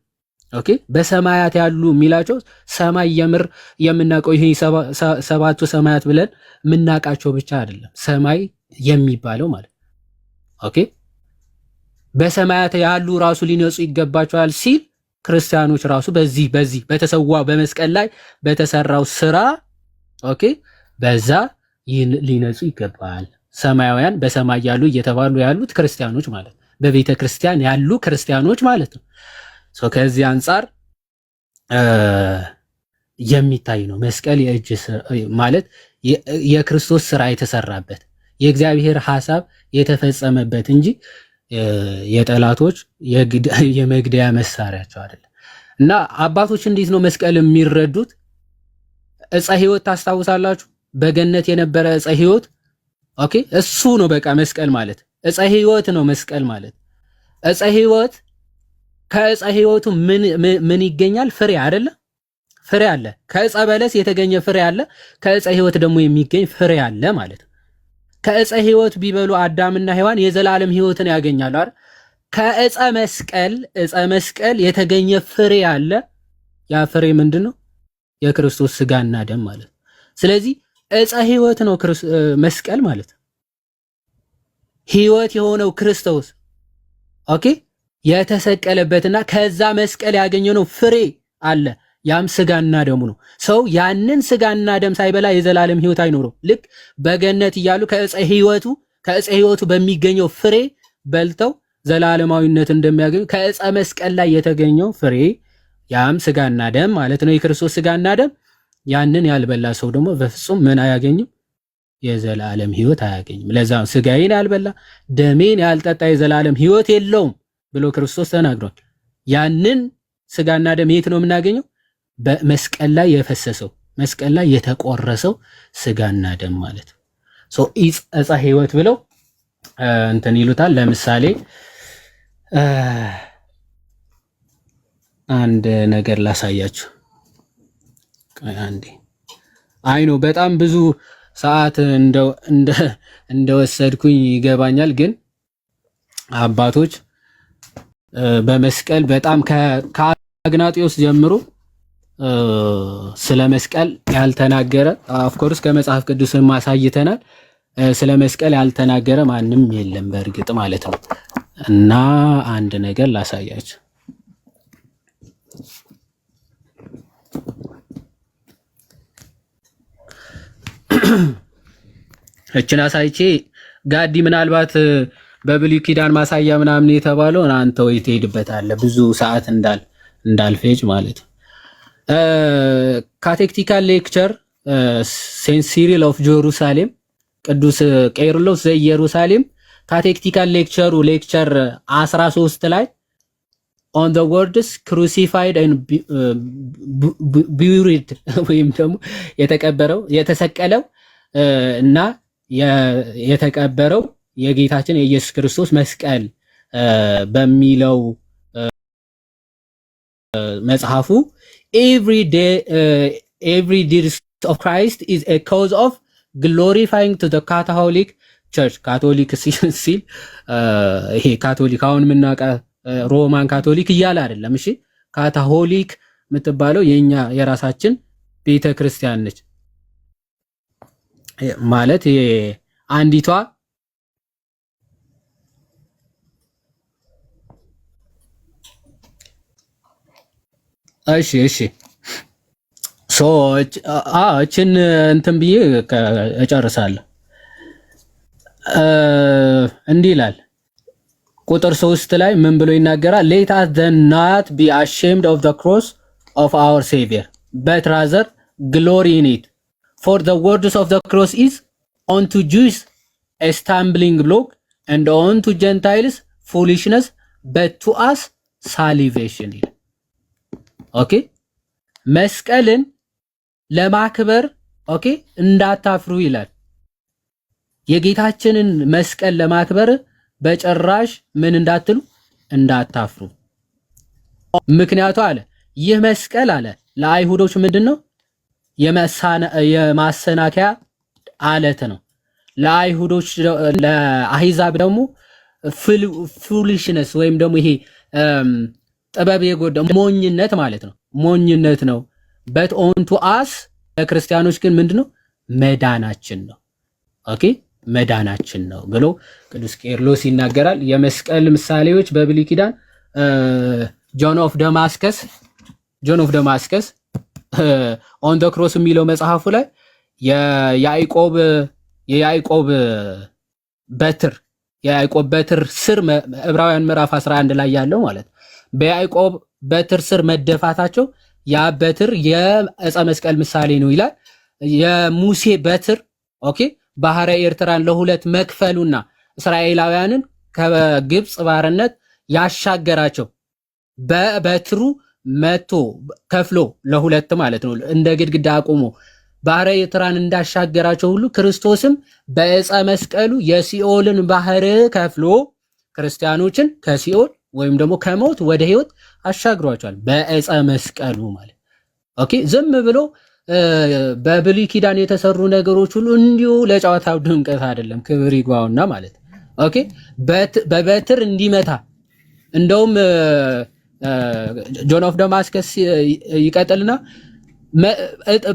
ኦኬ በሰማያት ያሉ የሚላቸው ሰማይ የምር የምናውቀው ይሄ ሰባቱ ሰማያት ብለን የምናውቃቸው ብቻ አይደለም፣ ሰማይ የሚባለው ማለት ኦኬ በሰማያት ያሉ ራሱ ሊነጹ ይገባቸዋል ሲል ክርስቲያኖች ራሱ በዚህ በተሰዋው በመስቀል ላይ በተሰራው ስራ ኦኬ በዛ ሊነጹ ይገባል። ሰማያውያን በሰማይ ያሉ እየተባሉ ያሉት ክርስቲያኖች ማለት በቤተ ክርስቲያን ያሉ ክርስቲያኖች ማለት ነው። ከዚህ አንጻር የሚታይ ነው መስቀል የእጅ ማለት የክርስቶስ ስራ የተሰራበት የእግዚአብሔር ሐሳብ የተፈጸመበት እንጂ የጠላቶች የመግደያ መሳሪያቸው አይደለም። እና አባቶች እንዴት ነው መስቀል የሚረዱት? ዕፀ ሕይወት ታስታውሳላችሁ? በገነት የነበረ ዕፀ ሕይወት ኦኬ፣ እሱ ነው በቃ መስቀል ማለት ዕፀ ሕይወት ነው መስቀል ማለት። ዕፀ ሕይወት ከዕፀ ሕይወቱ ምን ይገኛል? ፍሬ አይደለ? ፍሬ አለ። ከዕፀ በለስ የተገኘ ፍሬ አለ። ከዕፀ ሕይወት ደግሞ የሚገኝ ፍሬ አለ ማለት ነው። ከዕፀ ሕይወት ቢበሉ አዳምና ሔዋን የዘላለም ሕይወትን ያገኛሉ አይደል? ከዕፀ መስቀል የተገኘ ፍሬ አለ። ያ ፍሬ ምንድነው? የክርስቶስ ስጋና ደም ማለት ነው። ስለዚህ ዕፀ ሕይወት ነው መስቀል ማለት ነው። ሕይወት የሆነው ክርስቶስ ኦኬ የተሰቀለበትና ከዛ መስቀል ያገኘነው ፍሬ አለ። ያም ስጋና ደሙ ነው። ሰው ያንን ስጋና ደም ሳይበላ የዘላለም ሕይወት አይኖረው። ልክ በገነት እያሉ ከዕፀ ሕይወቱ በሚገኘው ፍሬ በልተው ዘላለማዊነት እንደሚያገኙ ከዕፀ መስቀል ላይ የተገኘው ፍሬ ያም ስጋና ደም ማለት ነው፣ የክርስቶስ ስጋና ደም። ያንን ያልበላ ሰው ደግሞ በፍጹም ምን አያገኝም? የዘላለም ሕይወት አያገኝም። ለዛ ስጋዬን ያልበላ ደሜን ያልጠጣ የዘላለም ሕይወት የለውም ብሎ ክርስቶስ ተናግሯል። ያንን ስጋና ደም የት ነው የምናገኘው? በመስቀል ላይ የፈሰሰው መስቀል ላይ የተቆረሰው ስጋና ደም ማለት ነው። ዕፀ ሕይወት ብለው እንትን ይሉታል። ለምሳሌ አንድ ነገር ላሳያችሁ። አንዴ አይ ነው በጣም ብዙ ሰዓት እንደወሰድኩኝ ይገባኛል። ግን አባቶች በመስቀል በጣም ከአግናጢዮስ ጀምሮ ስለ መስቀል ያልተናገረ ኦፍኮርስ ከመጽሐፍ ቅዱስም ማሳይተናል። ስለ መስቀል ያልተናገረ ማንም የለም በእርግጥ ማለት ነው። እና አንድ ነገር ላሳያችሁ። እችን አሳይቼ ጋዲ ምናልባት በብሉይ ኪዳን ማሳያ ምናምን የተባለው አንተ ወይ ትሄድበታለህ ብዙ ሰዓት እንዳልፈጅ ማለት ነው። ካቴክቲካል ሌክቸር ሴንት ሲሪል ኦፍ ጀሩሳሌም ቅዱስ ቄርሎስ ዘኢየሩሳሌም ካቴክቲካል ሌክቸር 13 ላይ on the words crucified and buried ወይም ደግሞ የተሰቀለው እና የተቀበረው የጌታችን የኢየሱስ ክርስቶስ መስቀል በሚለው መጽሐፉ every deed of Christ is a cause of glorifying to the Catholic Church ካቶሊክ ሲል ይሄ ካቶሊክ አሁን የምናውቀ ሮማን ካቶሊክ እያለ አይደለም። እሺ ካቶሊክ የምትባለው የኛ የራሳችን ቤተክርስቲያን ነች ማለት አንዲቷ እሺ እችን እንትን ብዬ እጨርሳለሁ። እንዲህ ይላል ቁጥር 3 ላይ ምን ብሎ ይናገራል? let us then not be ashamed of the cross of our savior but rather glory in it for the words of the cross is unto Jews a stumbling block and unto Gentiles foolishness but to us salvation. ኦኬ መስቀልን ለማክበር ኦኬ እንዳታፍሩ ይላል። የጌታችንን መስቀል ለማክበር በጭራሽ ምን እንዳትሉ እንዳታፍሩ። ምክንያቱ አለ ይህ መስቀል አለ ለአይሁዶች ምንድነው? የማሰናከያ አለት ነው። ለአይሁዶች ለአሂዛብ ደግሞ ፉሊሽነስ ወይም ደግሞ ይሄ ጥበብ የጎደለው ሞኝነት ማለት ነው። ሞኝነት ነው። but onto us ለክርስቲያኖች ግን ምንድነው? መዳናችን ነው። ኦኬ መዳናችን ነው ብሎ ቅዱስ ቄርሎስ ይናገራል። የመስቀል ምሳሌዎች በብሉይ ኪዳን ጆን ኦፍ ደማስከስ ኦን ዘ ክሮስ የሚለው መጽሐፉ ላይ የያዕቆብ በትር ስር ዕብራውያን ምዕራፍ 11 ላይ ያለው ማለት በያዕቆብ በትር ስር መደፋታቸው ያ በትር የዕፀ መስቀል ምሳሌ ነው ይላል። የሙሴ በትር ኦኬ ባህረ ኤርትራን ለሁለት መክፈሉና እስራኤላውያንን ከግብፅ ባርነት ያሻገራቸው በበትሩ መቶ ከፍሎ ለሁለት ማለት ነው እንደ ግድግዳ አቁሞ ባህረ ኤርትራን እንዳሻገራቸው ሁሉ ክርስቶስም በዕፀ መስቀሉ የሲኦልን ባህር ከፍሎ ክርስቲያኖችን ከሲኦል ወይም ደግሞ ከሞት ወደ ህይወት አሻግሯቸዋል በዕፀ መስቀሉ ማለት ኦኬ። ዝም ብሎ በብሉይ ኪዳን የተሰሩ ነገሮች ሁሉ እንዲሁ ለጨዋታው ድምቀት አይደለም፣ ክብር ይግባውና ማለት ኦኬ። በበትር እንዲመታ እንደውም ጆን ኦፍ ደማስከስ ይቀጥልና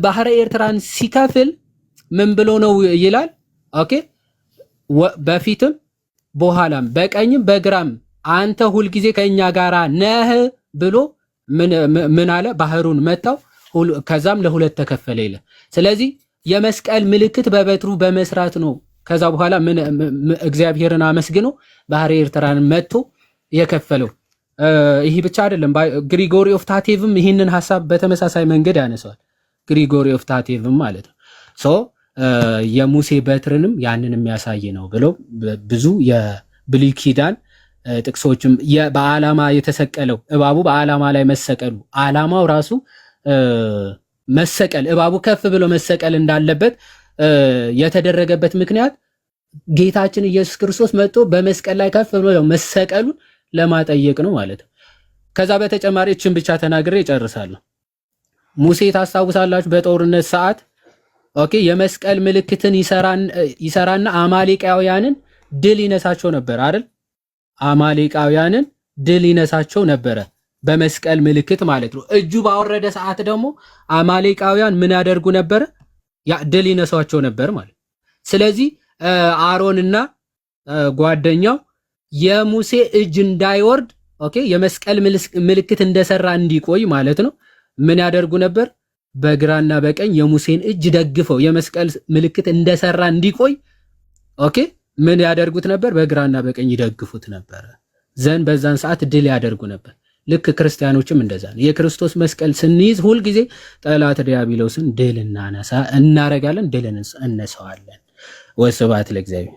ባህረ ኤርትራን ሲከፍል ምን ብሎ ነው ይላል ኦኬ። በፊትም በኋላም በቀኝም በግራም አንተ ሁልጊዜ ከኛ ጋራ ነህ ብሎ ምን አለ? ባህሩን መታው፣ ከዛም ለሁለት ተከፈለ ይላል። ስለዚህ የመስቀል ምልክት በበትሩ በመስራት ነው። ከዛ በኋላ ምን እግዚአብሔርን አመስግኖ ባህረ ኤርትራን መጥቶ የከፈለው። ይሄ ብቻ አይደለም፣ ግሪጎሪ ኦፍ ታቴቭም ይህንን ሐሳብ በተመሳሳይ መንገድ ያነሳዋል። ግሪጎሪ ኦፍ ታቴቭም ማለት ነው ሶ የሙሴ በትርንም ያንን የሚያሳይ ነው ብለው ብዙ የብሉይ ኪዳን ጥቅሶችም በዓላማ የተሰቀለው እባቡ በዓላማ ላይ መሰቀሉ ዓላማው ራሱ መሰቀል እባቡ ከፍ ብሎ መሰቀል እንዳለበት የተደረገበት ምክንያት ጌታችን ኢየሱስ ክርስቶስ መጥቶ በመስቀል ላይ ከፍ ብሎ መሰቀሉን ለማጠየቅ ነው ማለት ነው። ከዛ በተጨማሪ እችን ብቻ ተናግሬ እጨርሳለሁ። ሙሴ ታስታውሳላችሁ በጦርነት ሰዓት ኦኬ የመስቀል ምልክትን ይሰራና አማሌቃውያንን ድል ይነሳቸው ነበር አይደል? አማሌቃውያንን ድል ይነሳቸው ነበረ በመስቀል ምልክት ማለት ነው። እጁ ባወረደ ሰዓት ደግሞ አማሌቃውያን ምን ያደርጉ ነበር? ያ ድል ይነሳቸው ነበር ማለት። ስለዚህ አሮንና ጓደኛው የሙሴ እጅ እንዳይወርድ ኦኬ የመስቀል ምልክት እንደሰራ እንዲቆይ ማለት ነው ምን ያደርጉ ነበር? በግራና በቀኝ የሙሴን እጅ ደግፈው የመስቀል ምልክት እንደሰራ እንዲቆይ ኦኬ ምን ያደርጉት ነበር? በግራና በቀኝ ይደግፉት ነበር። ዘን በዛን ሰዓት ድል ያደርጉ ነበር። ልክ ክርስቲያኖችም እንደዛ ነው። የክርስቶስ መስቀል ስንይዝ ሁልጊዜ ጠላት ዲያብሎስን ድል እናረጋለን፣ ድል እነሳዋለን። ወስብሐት ለእግዚአብሔር።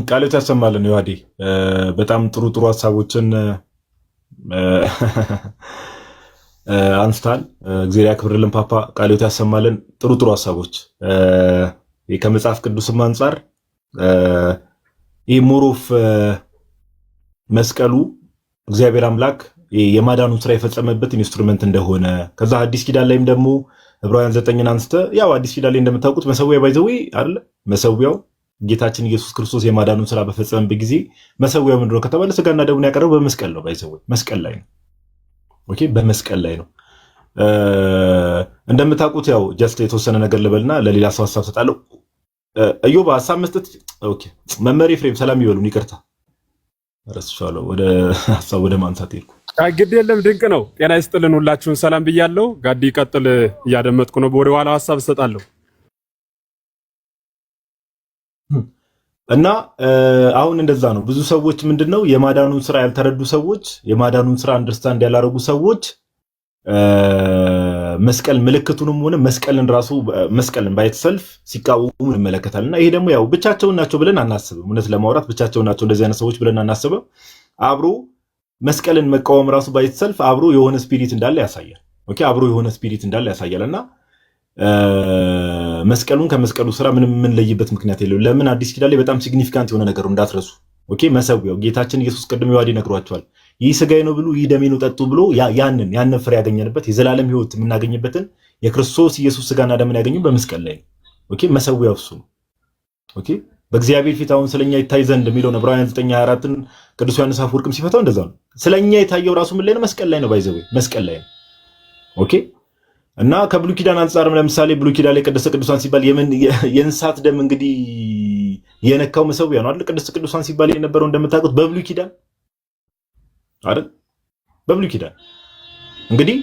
ቃሎት ያሰማልን። ዮሐዴ በጣም ጥሩ ጥሩ ሀሳቦችን አንስታል። እግዚአብሔር ያክብርልን ፓፓ። ቃሎት ያሰማልን። ጥሩ ጥሩ ሀሳቦች ከመጽሐፍ ቅዱስም አንጻር ይህ ሞሮፍ መስቀሉ እግዚአብሔር አምላክ የማዳኑን ስራ የፈጸመበት ኢንስትሩመንት እንደሆነ ከዛ አዲስ ኪዳን ላይም ደግሞ ዕብራውያን 9ን አንስተ ያው አዲስ ኪዳን ላይ እንደምታውቁት መሰዊያ ባይዘዌ አይደለ መሰዊያው ጌታችን ኢየሱስ ክርስቶስ የማዳኑን ስራ በፈጸመበት ጊዜ መሰዊያው ምንድነው ከተባለ ስጋና ደሙን ያቀረበው በመስቀል ነው። ባይዘዌ መስቀል ላይ ነው። ኦኬ በመስቀል ላይ ነው። እንደምታውቁት ያው ጀስት የተወሰነ ነገር ልበልና ለሌላ ሰው ሐሳብ ሰጣለሁ። እዮባ ሐሳብ መስጠት ኦኬ መመሪ ፍሬም ሰላም ይበሉን። ይቅርታ ረስቻለሁ። ወደ ሐሳብ ወደ ማንሳት ሄድኩ። ግድ የለም ድንቅ ነው። ጤና ይስጥልን። ሁላችሁን ሰላም ብያለሁ። ጋዲ ቀጥል፣ እያደመጥኩ ነው። ወደ ኋላ ሐሳብ ሰጣለሁ እና አሁን እንደዛ ነው። ብዙ ሰዎች ምንድነው የማዳኑን ስራ ያልተረዱ ሰዎች፣ የማዳኑን ስራ አንደርስታንድ ያላረጉ ሰዎች መስቀል ምልክቱንም ሆነ መስቀልን ራሱ መስቀልን ባይተሰልፍ ሲቃወሙ እንመለከታልና ይሄ ደግሞ ያው ብቻቸውን ናቸው ብለን አናስብም። እውነት ለማውራት ብቻቸውን ናቸው እንደዚህ አይነት ሰዎች ብለን አናስብም። አብሮ መስቀልን መቃወም ራሱ ባይተሰልፍ አብሮ የሆነ ስፒሪት እንዳለ ያሳያል። ኦኬ አብሮ የሆነ ስፒሪት እንዳለ ያሳያልና መስቀሉን ከመስቀሉ ስራ ምንም የምንለይበት ምክንያት የለውም። ለምን አዲስ ኪዳን ላይ በጣም ሲግኒፊካንት የሆነ ነገር እንዳትረሱ። ኦኬ መሰዊያው ጌታችን ኢየሱስ ቅድም ይዋዲ ነግሯቸዋል። ይህ ስጋዬ ነው ብሉ፣ ይህ ደሜ ነው ጠጡ ብሎ ያንን ፍሬ ያገኘንበት የዘላለም ህይወት የምናገኝበትን የክርስቶስ ኢየሱስ ስጋና ደምን ያገኘው በመስቀል ላይ ነው። ኦኬ መሰዊያው እሱ ነው። ኦኬ በእግዚአብሔር ፊት አሁን ስለኛ ይታይ ዘንድ የሚለው ዕብራውያን 9:24ን ቅዱስ ዮሐንስ አፈወርቅም ሲፈታው እንደዛ ነው። ስለኛ የታየው ራሱ ምን ላይ ነው? መስቀል ላይ ነው። ባይዘው መስቀል ላይ ነው። ኦኬ እና ከብሉይ ኪዳን አንጻርም ለምሳሌ ብሉይ ኪዳን ላይ ቅድስተ ቅዱሳን ሲባል የእንስሳት ደም እንግዲህ የነካው መሰዊያ ነው አይደል? ቅድስተ ቅዱሳን ሲባል የነበረው እንደምታውቁት በብሉይ ኪዳን አይደል? በብሉይ ኪዳን እንግዲህ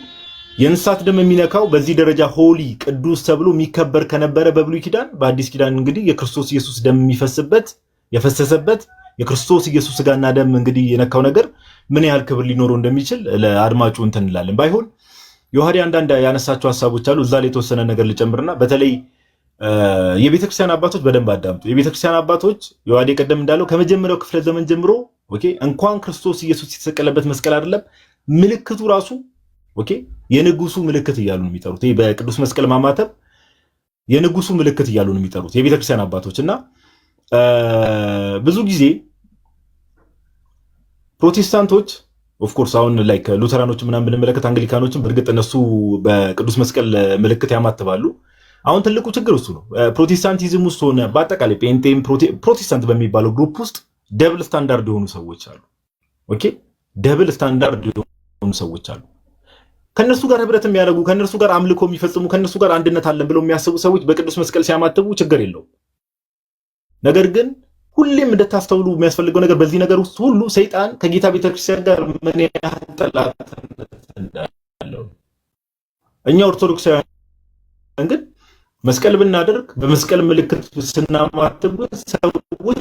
የእንስሳት ደም የሚነካው በዚህ ደረጃ ሆሊ ቅዱስ ተብሎ የሚከበር ከነበረ በብሉይ ኪዳን፣ በአዲስ ኪዳን እንግዲህ የክርስቶስ ኢየሱስ ደም የፈሰሰበት የክርስቶስ ኢየሱስ ስጋና ደም እንግዲህ የነካው ነገር ምን ያህል ክብር ሊኖረው እንደሚችል ለአድማጩ እንትን እንላለን። ባይሆን ዮሐዴ አንዳንድ ያነሳቸው ሐሳቦች አሉ። እዛ ላይ የተወሰነ ነገር ልጨምርና በተለይ የቤተክርስቲያን አባቶች በደንብ አዳምጡ። የቤተክርስቲያን አባቶች ዮሐዴ ቀደም እንዳለው ከመጀመሪያው ክፍለ ዘመን ጀምሮ ኦኬ እንኳን ክርስቶስ ኢየሱስ የተሰቀለበት መስቀል አይደለም ምልክቱ ራሱ ኦኬ የንጉሱ ምልክት እያሉ ነው የሚጠሩት። ይሄ በቅዱስ መስቀል ማማተብ የንጉሱ ምልክት እያሉ ነው የሚጠሩት የቤተክርስቲያን አባቶች እና ብዙ ጊዜ ፕሮቴስታንቶች ኦፍ ኮርስ አሁን ላይክ ሉተራኖች ምናምን ብንመለከት አንግሊካኖችን በእርግጥ እነሱ በቅዱስ መስቀል ምልክት ያማትባሉ። አሁን ትልቁ ችግር እሱ ነው። ፕሮቴስታንቲዝም ውስጥ ሆነ በአጠቃላይ ጴንጤም ፕሮቴስታንት በሚባለው ግሩፕ ውስጥ ደብል ስታንዳርድ የሆኑ ሰዎች አሉ። ኦኬ ደብል ስታንዳርድ የሆኑ ሰዎች አሉ። ከነሱ ጋር ህብረት የሚያደርጉ ከነሱ ጋር አምልኮ የሚፈጽሙ ከነሱ ጋር አንድነት አለን ብለው የሚያስቡ ሰዎች በቅዱስ መስቀል ሲያማትቡ ችግር የለውም። ነገር ግን ሁሌም እንደታስተውሉ የሚያስፈልገው ነገር በዚህ ነገር ውስጥ ሁሉ ሰይጣን ከጌታ ቤተክርስቲያን ጋር ምን ያህል ጠላትነት እንዳለው እኛ ኦርቶዶክሳውያን ግን መስቀል ብናደርግ በመስቀል ምልክት ስናማትብ ሰዎች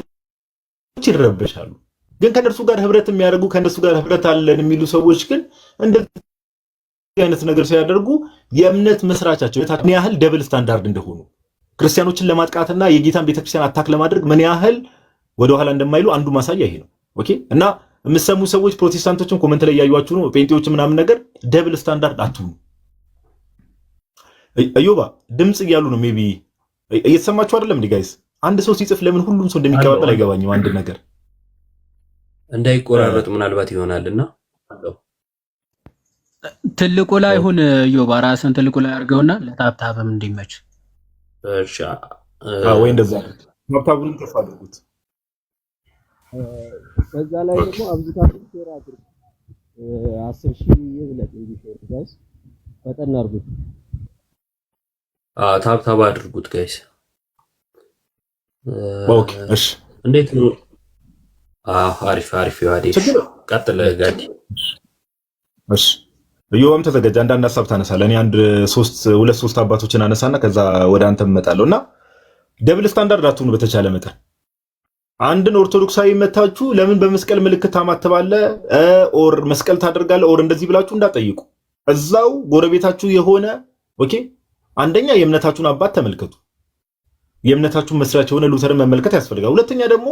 ይረበሻሉ። ግን ከነሱ ጋር ህብረት የሚያደርጉ ከነሱ ጋር ህብረት አለን የሚሉ ሰዎች ግን እንደዚህ አይነት ነገር ሲያደርጉ የእምነት መስራቻቸው ምን ያህል ደብል ስታንዳርድ እንደሆኑ ክርስቲያኖችን ለማጥቃትና የጌታን ቤተክርስቲያን አታክ ለማድረግ ምን ያህል ወደ ኋላ እንደማይሉ አንዱ ማሳያ ይሄ ነው። ኦኬ እና የምትሰሙ ሰዎች ፕሮቴስታንቶችን ኮሜንት ላይ ያዩዋችሁ ነው ጴንጤዎች ምናምን ነገር ደብል ስታንዳርድ አትሁኑ። አዩባ ድምጽ እያሉ ነው ሜቢ እየተሰማችሁ አይደለም እንዴ ጋይስ? አንድ ሰው ሲጽፍ ለምን ሁሉም ሰው እንደሚቀባበል አይገባኝም። አንድ ነገር እንዳይቆራረጥ ምናልባት ይሆናልና ትልቁ ላይ ሁን ዮባ ራስን ትልቁ ላይ አድርገውና ለታብታብም እንዲመች እሺ ወይ እንደዛ ታብታቡን ከፍ አድርጉት። በዛ ላይ ደግሞ አብዝታችሁ ሼር አድርጉ። 10,000 ይብለጥ እንዲሾር ጋይስ ፈጠን አድርጉት። ታብታብ አድርጉት ጋይስ። ኦኬ እሺ እንዴት ነው? አሪፍ ይዋዴ ቀጥል ጋዲ። እሺ እዮባም ተዘጋጀ። አንዳንድ ሐሳብ ታነሳለህ። እኔ ሁለት ሶስት አባቶችን አነሳና ከዛ ወደ አንተ እመጣለሁና ደብል ስታንዳርድ አትሁኑ በተቻለ መጠን። አንድን ኦርቶዶክሳዊ መታችሁ ለምን በመስቀል ምልክት ታማትባለህ ኦር መስቀል ታደርጋለህ ኦር እንደዚህ ብላችሁ እንዳጠይቁ። እዛው ጎረቤታችሁ የሆነ ኦኬ አንደኛ የእምነታችሁን አባት ተመልከቱ። የእምነታችሁን መስራች የሆነ ሉተርን መመልከት ያስፈልጋል። ሁለተኛ ደግሞ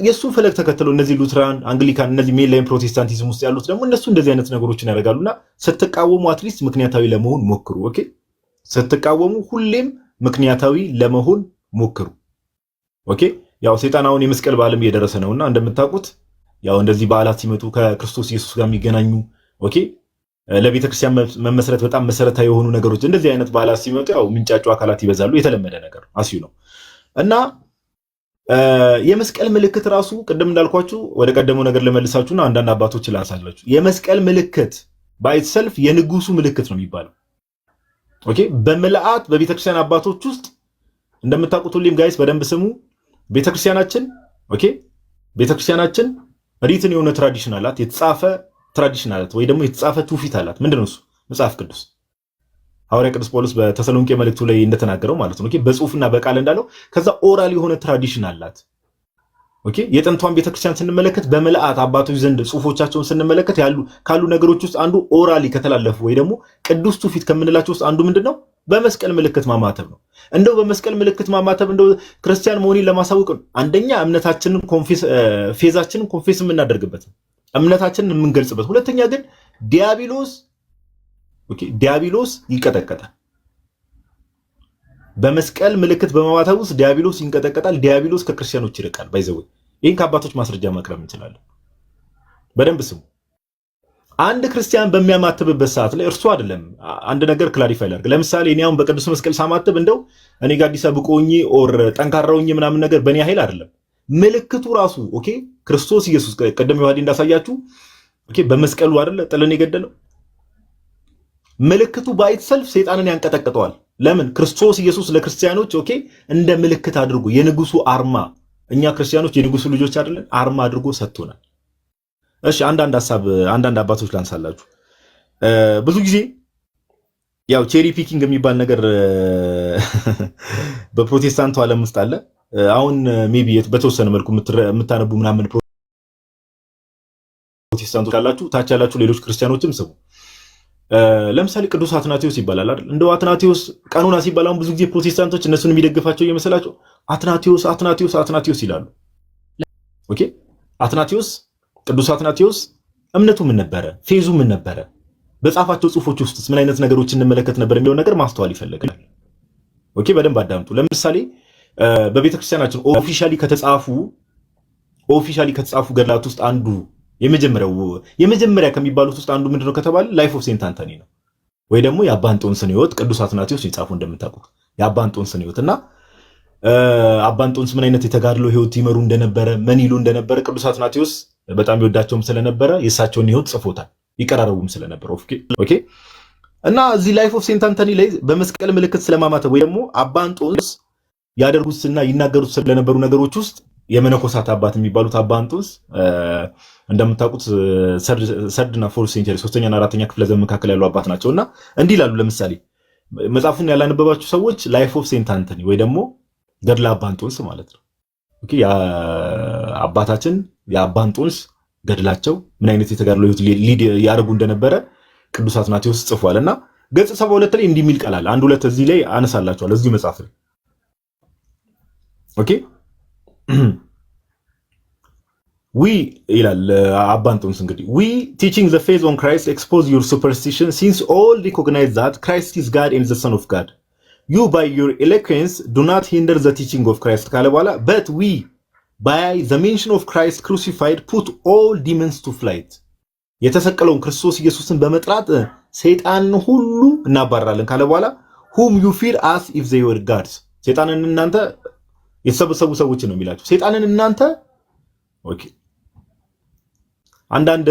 የሱ ፈለግ ተከተለው እነዚህ ሉተራን፣ አንግሊካን፣ እነዚህ ሜንላይን ፕሮቴስታንቲዝም ውስጥ ያሉት ደግሞ እነሱ እንደዚህ አይነት ነገሮችን ያደርጋሉና ስትቃወሙ አትሊስት ምክንያታዊ ለመሆን ሞክሩ። ኦኬ ስትቃወሙ ሁሌም ምክንያታዊ ለመሆን ሞክሩ። ኦኬ ያው ሰይጣን አሁን የመስቀል በዓልም እየደረሰ ነውና እንደምታውቁት ያው እንደዚህ በዓላት ሲመጡ ከክርስቶስ ኢየሱስ ጋር የሚገናኙ ኦኬ ለቤተክርስቲያን መመስረት በጣም መሰረታዊ የሆኑ ነገሮች እንደዚህ አይነት በዓላት ሲመጡ ያው ምንጫጩ አካላት ይበዛሉ። የተለመደ ነገር አስዩ ነው እና የመስቀል ምልክት ራሱ ቅድም እንዳልኳችሁ ወደ ቀደመው ነገር ለመልሳችሁና አንዳንድ አባቶች ላሳላችሁ። የመስቀል ምልክት ባይትሰልፍ የንጉሱ ምልክት ነው የሚባለው። ኦኬ በመላእክት በቤተክርስቲያን አባቶች ውስጥ እንደምታውቁት ሁሌም ጋይስ በደንብ ስሙ። ቤተክርስቲያናችን ኦኬ ቤተክርስቲያናችን ሪትን የሆነ ትራዲሽን አላት፣ የተጻፈ ትራዲሽን አላት ወይ ደግሞ የተጻፈ ትውፊት አላት። ምንድነው እሱ? መጽሐፍ ቅዱስ። ሐዋርያ ቅዱስ ጳውሎስ በተሰሎንቄ መልእክቱ ላይ እንደተናገረው ማለት ነው። ኦኬ በጽሁፍና በቃል እንዳለው ከዛ ኦራል የሆነ ትራዲሽን አላት። ኦኬ የጥንቷን ቤተክርስቲያን ስንመለከት በመላእክት አባቶች ዘንድ ጽሁፎቻቸውን ስንመለከት ካሉ ነገሮች ውስጥ አንዱ ኦራሊ ከተላለፉ ወይ ደግሞ ቅዱስ ትውፊት ከምንላቸው ውስጥ አንዱ ምንድነው? በመስቀል ምልክት ማማተብ ነው። እንደው በመስቀል ምልክት ማማተብ እንደው ክርስቲያን መሆኔን ለማሳወቅ ነው። አንደኛ እምነታችንን ፌዛችንን ኮንፌስ የምናደርግበት ነው፣ እምነታችንን የምንገልጽበት። ሁለተኛ ግን ዲያብሎስ ይንቀጠቀጣል። በመስቀል ምልክት በማማተብ ውስጥ ዲያብሎስ ይንቀጠቀጣል። ዲያብሎስ ከክርስቲያኖች ይርቃል። ባይዘው ይህን ከአባቶች ማስረጃ ማቅረብ እንችላለን። በደንብ ስሙ። አንድ ክርስቲያን በሚያማትብበት ሰዓት ላይ እርሱ አይደለም አንድ ነገር ክላሪፋይ ላድርግ። ለምሳሌ እኔ አሁን በቅዱስ መስቀል ሳማትብ እንደው እኔ ጋዲሳ ብቆኝ ኦር ጠንካራውኝ ምናምን ነገር በእኔ ኃይል አይደለም። ምልክቱ ራሱ ኦኬ ክርስቶስ ኢየሱስ ቀደም ዮሐዴ እንዳሳያችሁ ኦኬ በመስቀሉ አይደለ ጥልን የገደለው። ምልክቱ ባይትሰልፍ ሰይጣንን ያንቀጠቅጠዋል። ለምን? ክርስቶስ ኢየሱስ ለክርስቲያኖች ኦኬ እንደ ምልክት አድርጎ የንጉሱ አርማ፣ እኛ ክርስቲያኖች የንጉሱ ልጆች አይደለን አርማ አድርጎ ሰጥቶናል። እሺ አንዳንድ አባቶች ላንሳላችሁ። ብዙ ጊዜ ያው ቼሪ ፒኪንግ የሚባል ነገር በፕሮቴስታንቱ ዓለም ውስጥ አለ። አሁን ሜቢ በተወሰነ መልኩ የምታነቡ ምናምን ፕሮቴስታንቶች አላችሁ፣ ታች ያላችሁ ሌሎች ክርስቲያኖችም ስሙ። ለምሳሌ ቅዱስ አትናቴዎስ ይባላል አይደል? እንደው አትናቴዎስ ቀኑና ሲባል አሁን ብዙ ጊዜ ፕሮቴስታንቶች እነሱን የሚደግፋቸው እየመሰላቸው አትናቴዎስ አትናቴዎስ አትናቴዎስ ይላሉ። ኦኬ አትናቴዎስ ቅዱስ አትናቴዎስ እምነቱ ምን ነበረ? ፌዙ ምን ነበረ? በጻፋቸው ጽሁፎች ውስጥ ምን አይነት ነገሮችን እንመለከት ነበር የሚለው ነገር ማስተዋል ይፈልጋል። ኦኬ በደንብ አዳምጡ። ለምሳሌ በቤተክርስቲያናችን ኦፊሻሊ ከተጻፉ ገድላት ውስጥ አንዱ የመጀመሪያ ከሚባሉት ውስጥ አንዱ ምንድነው ከተባለ ላይፍ ኦፍ ሴንት አንቶኒ ነው፣ ወይ ደግሞ የአባ እንጦንስን ሕይወት ቅዱስ አትናቴዎስ የጻፈው እንደምታውቁት የአባ እንጦንስን ሕይወት እና አባ እንጦንስ ምን አይነት የተጋድሎ ሕይወት ይመሩ እንደነበረ ምን ይሉ እንደነበረ ቅዱስ አትናቴዎስ በጣም ይወዳቸውም ስለነበረ የእሳቸውን ሕይወት ጽፎታል፣ ይቀራረቡም ስለነበረ። ኦኬ እና እዚህ ላይፍ ኦፍ ሴንት አንቶኒ ላይ በመስቀል ምልክት ስለማማተብ ወይ ደግሞ አባ እንጦንስ ያደርጉትና ይናገሩት ስለነበሩ ነገሮች ውስጥ የመነኮሳት አባት የሚባሉት አባ እንጦንስ እንደምታውቁት ሰርድና ፎርዝ ሴንቸሪ 3ኛና 4ኛ ክፍለ ዘመን መካከል ያሉ አባት ናቸውና እንዲህ ይላሉ። ለምሳሌ መጽሐፉን ያላነበባችሁ ሰዎች ላይፍ ኦፍ ሴንት አንቶኒ ወይ ደግሞ ገድለ አባ እንጦንስ ማለት ነው። ኦኬ አባታችን የአባ እንጦንስ ገድላቸው ምን አይነት የተጋድሎ ሕይወት ሊድ ያደርጉ እንደነበረ ቅዱስ አትናቴዎስ ጽፏልና ገጽ 72 ላይ እንዲህ የሚል ቃል አለ። አንድ ሁለት እዚህ ላይ አነሳላችኋለሁ እዚህ መጽሐፍ ላይ ኦኬ we ይላል አባ እንጦንስ እንግዲህ we teaching the faith on Christ expose your superstition since all recognize that Christ is God and the Son of God. You by your eloquence do not hinder the teaching of Christ ካለ በኋላ but we by the mention of Christ crucified put all demons to flight. የተሰቀለውን ክርስቶስ ኢየሱስን በመጥራት ሰይጣንን ሁሉ እናባራለን ካለ በኋላ whom you fear as if they were gods. ሰይጣንን እናንተ የተሰበሰቡ ሰዎች ነው የሚላቸው። ሰይጣንን እናንተ ኦኬ አንዳንድ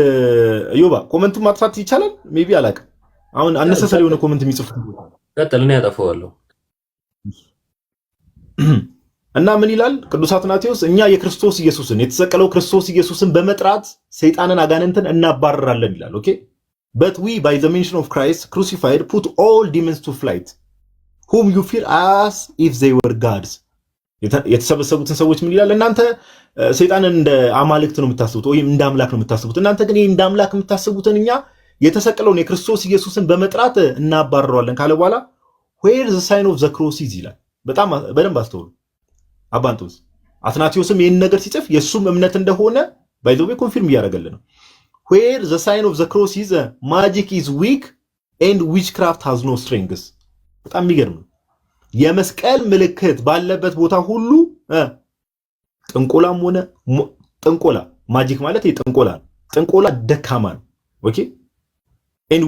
ዮባ ኮመንቱን ማጥፋት ይቻላል ሜቢ አላውቅም። አሁን አነሰሰሪ የሆነ ኮመንት የሚጽፉ ቀጥልና ያጠፋዋለሁ እና ምን ይላል ቅዱስ አትናቴዎስ እኛ የክርስቶስ ኢየሱስን የተሰቀለው ክርስቶስ ኢየሱስን በመጥራት ሰይጣንን አጋንንትን እናባረራለን ይላል። ኦኬ but we by the mention of Christ crucified put all demons to flight whom you fear as if they were gods. የተሰበሰቡትን ሰዎች ምን ይላል? እናንተ ሰይጣንን እንደ አማልክት ነው የምታስቡት ወይም እንደ አምላክ ነው የምታስቡት። እናንተ ግን እንደ አምላክ የምታስቡትን እኛ የተሰቀለውን የክርስቶስ ኢየሱስን በመጥራት እናባረራለን ካለ በኋላ where the sign of the cross is ይላል። በጣም በደንብ አስተውሉ። አባ እንጦንስ አትናቴዎስም ይህን ነገር ሲጽፍ የሱም እምነት እንደሆነ by the way ኮንፊርም እያደረገልን ነው። where the sign of the cross is magic is weak and witchcraft has no strength። በጣም የሚገርም ነው። የመስቀል ምልክት ባለበት ቦታ ሁሉ ጥንቆላም ሆነ ጥንቆላ ማጂክ ማለት ጥንቆላ ደካማ ነው። ኦኬ and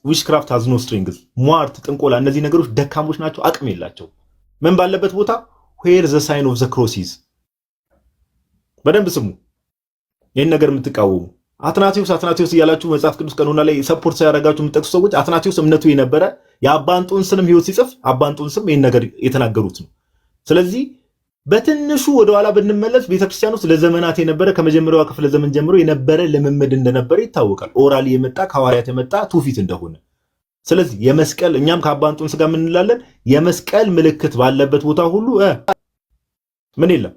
witchcraft has no strength ሟርት ጥንቆላ እነዚህ ነገሮች ደካሞች ናቸው፣ አቅም የላቸው። ምን ባለበት ቦታ where the sign of the cross is። በደንብ ስሙ ይህን ነገር የምትቃወሙ አትናቴዎስ እያላችሁ መጽሐፍ ቅዱስ ቀኖና ላይ ሰፖርት ሳያረጋችሁ የምትጠቅሱ ሰዎች አትናቴዎስ እምነቱ የነበረ የአባ እንጦንስንም ሕይወት ሲጽፍ አባ እንጦንስም ይህን ነገር የተናገሩት ነው። ስለዚህ በትንሹ ወደኋላ ብንመለስ ቤተክርስቲያን ውስጥ ለዘመናት የነበረ ከመጀመሪያው ክፍለ ዘመን ጀምሮ የነበረ ልምምድ እንደነበረ ይታወቃል። ኦራሊ የመጣ ከሐዋርያት የመጣ ትውፊት እንደሆነ። ስለዚህ የመስቀል እኛም ከአባ እንጦንስ ጋር ምን እንላለን? የመስቀል ምልክት ባለበት ቦታ ሁሉ ምን የለም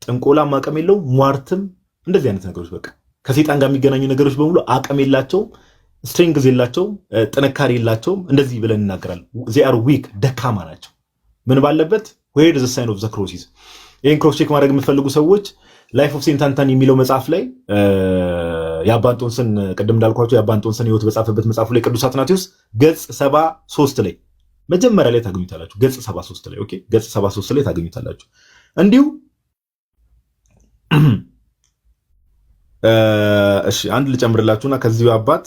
ጥንቆላም አቅም የለው፣ ሟርትም እንደዚህ አይነት ነገሮች በቃ ከሰይጣን ጋር የሚገናኙ ነገሮች በሙሉ አቅም የላቸውም፣ ስትሪንግዝ የላቸውም፣ ጥንካሬ የላቸውም። እንደዚህ ብለን እናገራለን። they are weak ደካማ ናቸው። ምን ባለበት where is the sign of the cross is። ይሄን ክሮስ ቼክ ማድረግ የምትፈልጉ ሰዎች ላይፍ ኦፍ ሴንት አንቶኒ የሚለው መጽሐፍ ላይ የአባ እንጦንስን ቅድም እንዳልኳቸው የአባ እንጦንስን ሕይወት በጻፈበት መጽሐፉ ላይ ቅዱስ አትናቴዎስ ገጽ 73 ላይ መጀመሪያ ላይ ታገኙታላችሁ። ገጽ 73 ላይ ኦኬ፣ ገጽ 73 ላይ ታገኙታላችሁ። እንዲሁ እሺ አንድ ልጨምርላችሁና ከዚሁ አባት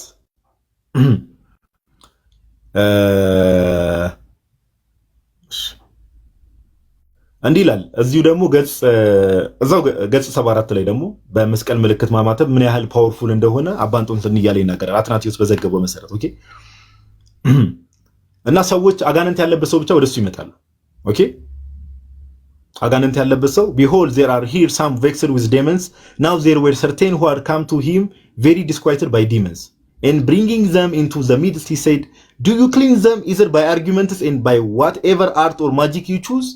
እንዲህ ይላል። እዚሁ ደግሞ እዛው ገጽ 74 ላይ ደግሞ በመስቀል ምልክት ማማተብ ምን ያህል ፓወርፉል እንደሆነ አባ እንጦንስ እያለ ይናገራል። አትናቴዎስ በዘገበው መሰረት ኦኬ። እና ሰዎች አጋንንት ያለበት ሰው ብቻ ወደሱ ይመጣሉ። ኦኬ አጋንንት ያለበት ሰው behold there are here some vexed with demons now there were certain who had come to him very disquieted by demons and bringing them into the midst he said do you cleanse them either by arguments and by whatever art or magic you choose።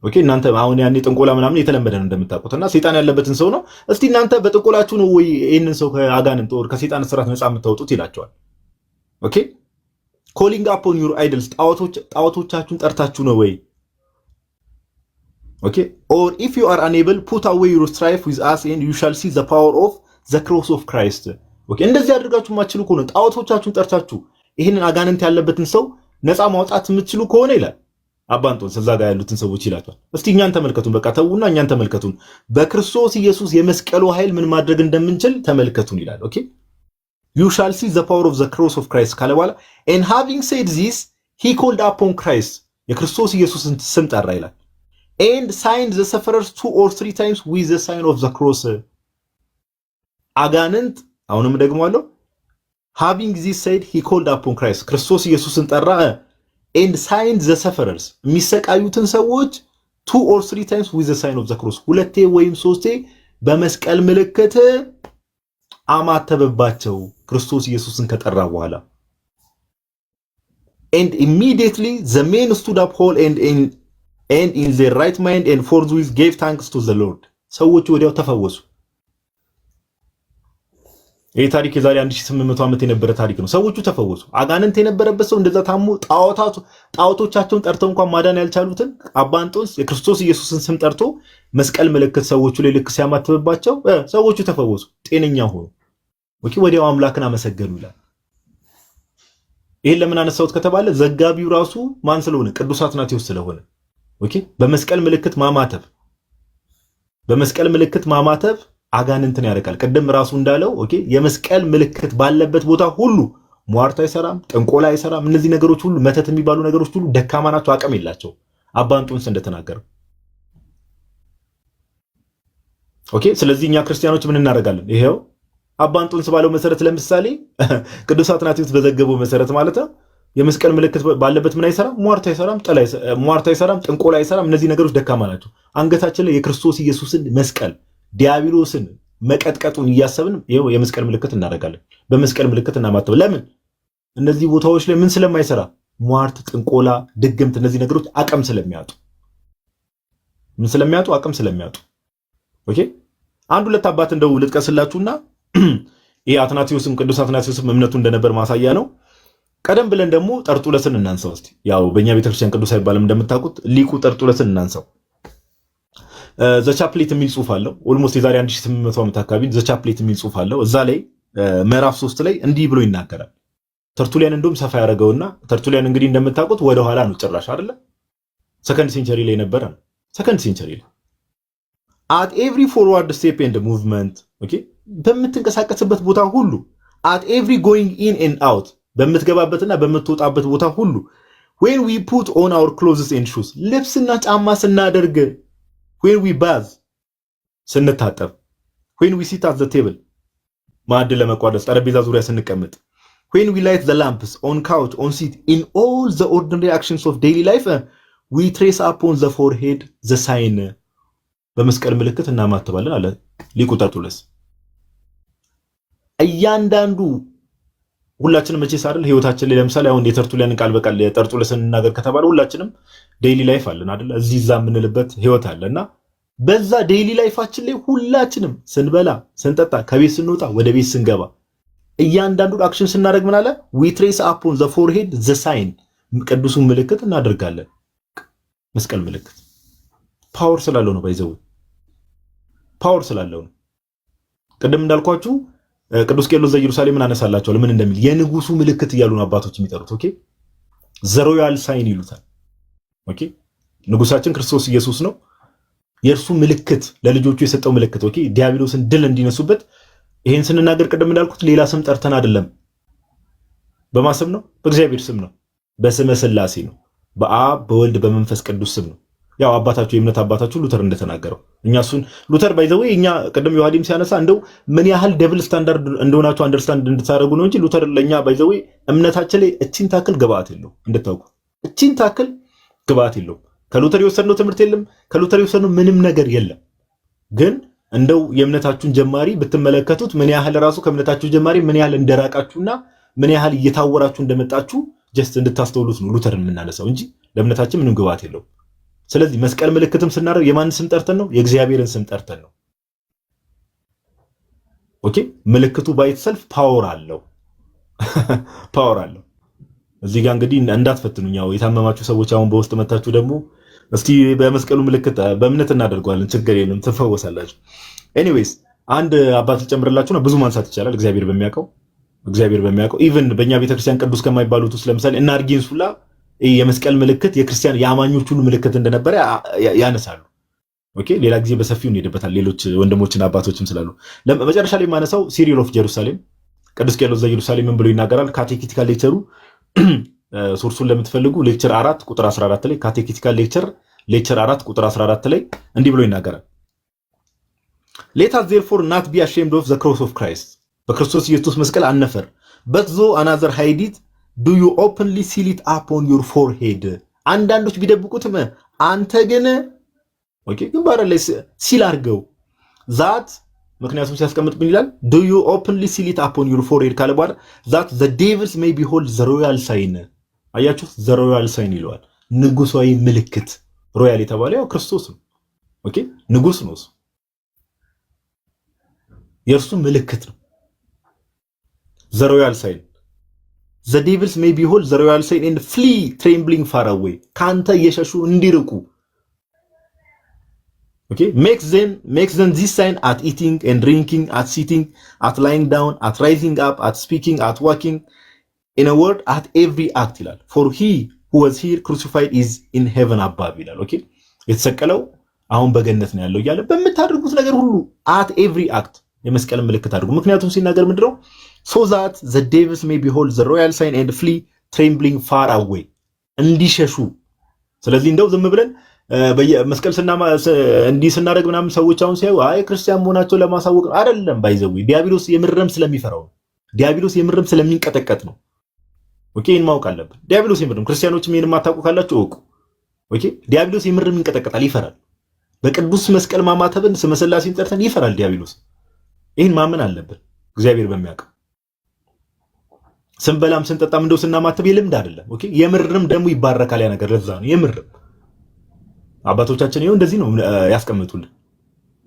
ኦኬ እናንተ አሁን ያኔ ጥንቆላ ምናምን የተለመደ ነው እንደምታውቁትና ሰይጣን ያለበትን ሰው ነው እስቲ እናንተ በጥንቆላችሁ ነው ወይ ይሄንን ሰው ከአጋንንት ወር ከሰይጣን ስራት ነፃ የምታወጡት ይላቸዋል። ኦኬ calling upon your idols ጣዖቶቻችሁን ጠርታችሁ ነው ወይ? Okay, or if you are unable, put away your strife with us and you shall see the power of the cross of Christ. Okay, እንደዚህ አድርጋችሁ ማችሉ ከሆነ ጣዖቶቻችሁን ጠርታችሁ ይሄንን አጋንንት ያለበትን ሰው ነፃ ማውጣት የምትችሉ ከሆነ ይላል አባንጦን እዛ ጋር ያሉትን ሰዎች ይላቸዋል። እስቲ እኛን ተመልከቱን፣ በቃ ተውና እኛን ተመልከቱን፣ በክርስቶስ ኢየሱስ የመስቀሉ ኃይል ምን ማድረግ እንደምንችል ተመልከቱን ይላል። ኦኬ you shall see the power of the cross of Christ ካለ በኋላ and having said this he called upon Christ የክርስቶስ ኢየሱስን ስም ጠራ ይላል and signed the sufferers 2 or 3 times with the sign of the cross አጋንንት አሁንም ደግሞ አለው having this said he called upon Christ ክርስቶስ ኢየሱስን ጠራ and signed the sufferers የሚሰቃዩትን ሰዎች 2 or 3 times with the sign of the cross ሁለቴ ወይም ሶስቴ በመስቀል ምልክት አማተበባቸው ክርስቶስ ኢየሱስን ከጠራ በኋላ and immediately the men stood up whole and in their right mind and forthwith gave thanks to the Lord ሰዎች ወዲያው ተፈወሱ። ይህ ታሪክ የዛሬ 1800 ዓመት የነበረ ታሪክ ነው። ሰዎቹ ተፈወሱ። አጋንንት የነበረበት ሰው እንደዛ ታሞ ጣዖቶቻቸውን ጠርተው እንኳን ማዳን ያልቻሉትን አባ እንጦንስ የክርስቶስ ኢየሱስን ስም ጠርቶ መስቀል ምልክት ሰዎቹ ላይ ልክ ሲያማትብባቸው ሰዎቹ ተፈወሱ፣ ጤነኛ ሆኑ። ወኪ ወዲያው አምላክን አመሰገኑ ይላል። ይሄን ለምን አነሳውት ከተባለ ዘጋቢው ራሱ ማን ስለሆነ ቅዱስ አትናቴዎስ ስለሆነ ኦኬ በመስቀል ምልክት ማማተብ አጋንንትን ያረቃል። ቀደም ራሱ እንዳለው ኦኬ የመስቀል ምልክት ባለበት ቦታ ሁሉ ሟርት አይሰራም፣ ጥንቆላ አይሰራም። እነዚህ ነገሮች ሁሉ መተት የሚባሉ ነገሮች ሁሉ ደካማ ናቸው፣ አቅም የላቸው። አባ እንጦንስ እንደተናገረው ኦኬ። ስለዚህ እኛ ክርስቲያኖች ምን እናደርጋለን? ይሄው አባ እንጦንስ ባለው መሰረት ለምሳሌ ቅዱስ አትናቴዎስ በዘገበው መሰረት ማለት ነው የመስቀል ምልክት ባለበት ምን አይሰራም? ሟርት አይሰራም፣ ጥንቆላ አይሰራም። እነዚህ ነገሮች ደካማ ናቸው። አንገታችን ላይ የክርስቶስ ኢየሱስን መስቀል ዲያብሎስን መቀጥቀጡን እያሰብን ይሄው የመስቀል ምልክት እናደርጋለን። በመስቀል ምልክት እናማተብ። ለምን? እነዚህ ቦታዎች ላይ ምን ስለማይሰራ? ሟርት፣ ጥንቆላ፣ ድግምት እነዚህ ነገሮች አቅም ስለሚያጡ አቅም ስለሚያጡ ኦኬ። አንድ ሁለት አባት እንደው ልጥቀስላችሁና ይሄ አትናቴዎስም ቅዱስ አትናቴዎስም እምነቱ እንደነበር ማሳያ ነው። ቀደም ብለን ደግሞ ጠርጡለስን እናንሳው እስቲ። ያው በእኛ ቤተክርስቲያን ቅዱስ አይባልም እንደምታውቁት፣ ሊቁ ጠርጡለስን እናንሳው። ዘቻፕሌት የሚል ጽሑፍ አለው። ኦልሞስት የዛሬ 1800 ዓመት አካባቢ ዘቻፕሌት የሚል ጽሑፍ አለው። እዛ ላይ ምዕራፍ 3 ላይ እንዲህ ብሎ ይናገራል። ተርቱሊያን እንደውም ሰፋ ያደረገውና ተርቱሊያን እንግዲህ እንደምታውቁት ወደ ኋላ ነው ጭራሽ አይደለ፣ ሰከንድ ሴንቸሪ ላይ ነበረ ነው። ሰከንድ ሴንቸሪ ላይ at every forward step and movement ኦኬ፣ በምትንቀሳቀስበት ቦታ ሁሉ at every going in and out በምትገባበትና በምትወጣበት ቦታ ሁሉ when we put on our clothes and shoes ልብስና ጫማ ስናደርግ when we bath ስንታጠብ when we sit at the table ማዕድ ለመቋደስ ጠረጴዛ ዙሪያ ስንቀመጥ when we light the lamps on couch on seat in all the ordinary actions of daily life we trace upon the forehead the sign በመስቀል ምልክት እናማተባለን አለ ሊቁ ጠርጡለስ። እያንዳንዱ ሁላችንም መቼስ አይደል ህይወታችን ላይ ለምሳሌ አሁን የተርቱሊያን ቃል በቃል የጠርጡለስን እናገር ከተባለ ሁላችንም ዴይሊ ላይፍ አለን አይደል? እዚህ እዛ የምንልበት ህይወት አለና በዛ ዴይሊ ላይፋችን ላይ ሁላችንም ስንበላ፣ ስንጠጣ፣ ከቤት ስንወጣ፣ ወደ ቤት ስንገባ እያንዳንዱ አክሽን ስናደርግ ምን አለ we trace upon the forehead the sign ቅዱሱን ምልክት እናደርጋለን። መስቀል ምልክት ፓወር ስላለው ነው። ባይዘው ፓወር ስላለው ነው። ቅድም እንዳልኳችሁ ቅዱስ ቄርሎስ ዘኢየሩሳሌምን አነሳላቸው ለምን እንደሚል የንጉሱ ምልክት እያሉ ነው አባቶች የሚጠሩት። ኦኬ ዘሮያል ሳይን ይሉታል። ኦኬ ንጉሳችን ክርስቶስ ኢየሱስ ነው። የእርሱ ምልክት ለልጆቹ የሰጠው ምልክት ኦኬ ዲያብሎስን ድል እንዲነሱበት። ይሄን ስንናገር ቅድም እንዳልኩት ሌላ ስም ጠርተን አይደለም። በማሰብ ነው፣ በእግዚአብሔር ስም ነው፣ በስመ ሥላሴ ነው፣ በአብ በወልድ በመንፈስ ቅዱስ ስም ነው። ያው አባታችሁ የእምነት አባታችሁ ሉተር እንደተናገረው እኛ እሱን ሉተር ባይዘው እኛ ቅድም ዮሐዲም ሲያነሳ እንደው ምን ያህል ደብል ስታንዳርድ እንደሆናችሁ አንደርስታንድ እንድታደርጉ ነው እንጂ ሉተር ለኛ ባይዘው እምነታችን ላይ እቺን ታክል ግብአት የለው እንድታውቁ፣ እቺን ታክል ግብአት የለው። ከሉተር የወሰድነው ትምህርት የለም፣ ከሉተር የወሰድነው ምንም ነገር የለም። ግን እንደው የእምነታችሁን ጀማሪ ብትመለከቱት ምን ያህል ራሱ ከእምነታችሁ ጀማሪ ምን ያህል እንደራቃችሁና ምን ያህል እየታወራችሁ እንደመጣችሁ ጀስት እንድታስተውሉት ነው ሉተርን የምናነሳው እንጂ ለእምነታችን ምንም ግብአት የለው። ስለዚህ መስቀል ምልክትም ስናደርግ የማን ስም ጠርተን ነው? የእግዚአብሔርን ስም ጠርተን ነው። ኦኬ ምልክቱ ባይት ሰልፍ ፓወር አለው ፓወር አለው። እዚህ ጋር እንግዲህ እንዳትፈትኑኝ። ያው የታመማችሁ ሰዎች አሁን በውስጥ መታችሁ ደግሞ እስቲ በመስቀሉ ምልክት በእምነት እናደርገዋለን፣ ችግር የለም ትፈወሳላችሁ። ኤኒዌይስ አንድ አባት ልጨምርላችሁና ብዙ ማንሳት ይቻላል። እግዚአብሔር በሚያውቀው ኢቭን በእኛ ቤተክርስቲያን ቅዱስ ከማይባሉት ውስጥ ለምሳሌ እና አርጌንሱላ የመስቀል ምልክት የክርስቲያን የአማኞች ሁሉ ምልክት እንደነበረ ያነሳሉ። ኦኬ ሌላ ጊዜ በሰፊው እንሄድበታል። ሌሎች ወንድሞችና አባቶችም ስላሉ መጨረሻ ላይ የማነሳው ሲሪል ኦፍ ጀሩሳሌም ቅዱስ ቄርሎስ ዘኢየሩሳሌም ምን ብሎ ይናገራል? ካቴኪቲካል ሌክቸሩ ሶርሱን ለምትፈልጉ ሌክቸር 4 ቁጥር 14 ላይ ካቴኪቲካል ሌክቸር 4 ቁጥር 14 ላይ እንዲህ ብሎ ይናገራል። Let us therefore not be ashamed of the cross of Christ. በክርስቶስ ኢየሱስ መስቀል አነፈር but though another hide it, do you openly seal it upon your forehead. አንዳንዶች ቢደብቁትም አንተ ግን ኦኬ ግንባር ላይ ሲል አድርገው that ምክንያቱም ሲያስቀምጥ ምን ይላል? do you openly seal it upon your forehead ካለ በኋላ that the devils may behold the royal sign. አያችሁ the royal sign ይለዋል። ንጉሳዊ ምልክት ሮያል የተባለው ያው ክርስቶስ ነው። ኦኬ ንጉስ ነው፣ የእርሱ ምልክት ነው the royal sign. the devils may behold the royal sign and flee trembling far away. ካንተ እየሸሹ እንዲርቁ okay makes them this sign at eating and drinking, at sitting, at lying down, at rising up, at speaking, at walking, in a word at every act ይላል። for he who was here crucified is in heaven above ይላል። okay የተሰቀለው አሁን በገነት ነው ያለው እያለ በምታደርጉት ነገር ሁሉ at every act የመስቀል ምልክት አድርጉ። ምክንያቱም ሲናገር ምንድነው? so that the devils may behold the royal sign and flee trembling far away እንዲሸሹ። ስለዚህ እንደው ዝም ብለን በመስቀል እንዲህ ስናደርግ ምናምን ሰዎች አሁን ሲያዩ አይ ክርስቲያን መሆናቸው ለማሳወቅ አይደለም። ባይዘው ዲያብሎስ የምርም ስለሚፈራው ነው። ዲያብሎስ የምርም ስለሚንቀጠቀጥ ነው። ኦኬ ይሄን ማወቅ አለብን። ዲያብሎስ የምርም ክርስቲያኖችም ይሄን ማታውቁ ካላችሁ እወቁ። ኦኬ ዲያብሎስ የምርም ይንቀጠቀጣል፣ ይፈራል። በቅዱስ መስቀል ማማተብን ስመ ሥላሴን ጠርተን ይፈራል ዲያብሎስ። ይሄን ማመን አለብን። እግዚአብሔር በሚያውቀው ስንበላም ስንጠጣም እንደው ስናማተብ የልምድ አይደለም። ኦኬ የምርም ደግሞ ይባረካል ያ ነገር። ለዛ ነው የምርም አባቶቻችን ይኸው እንደዚህ ነው ያስቀምጡልን።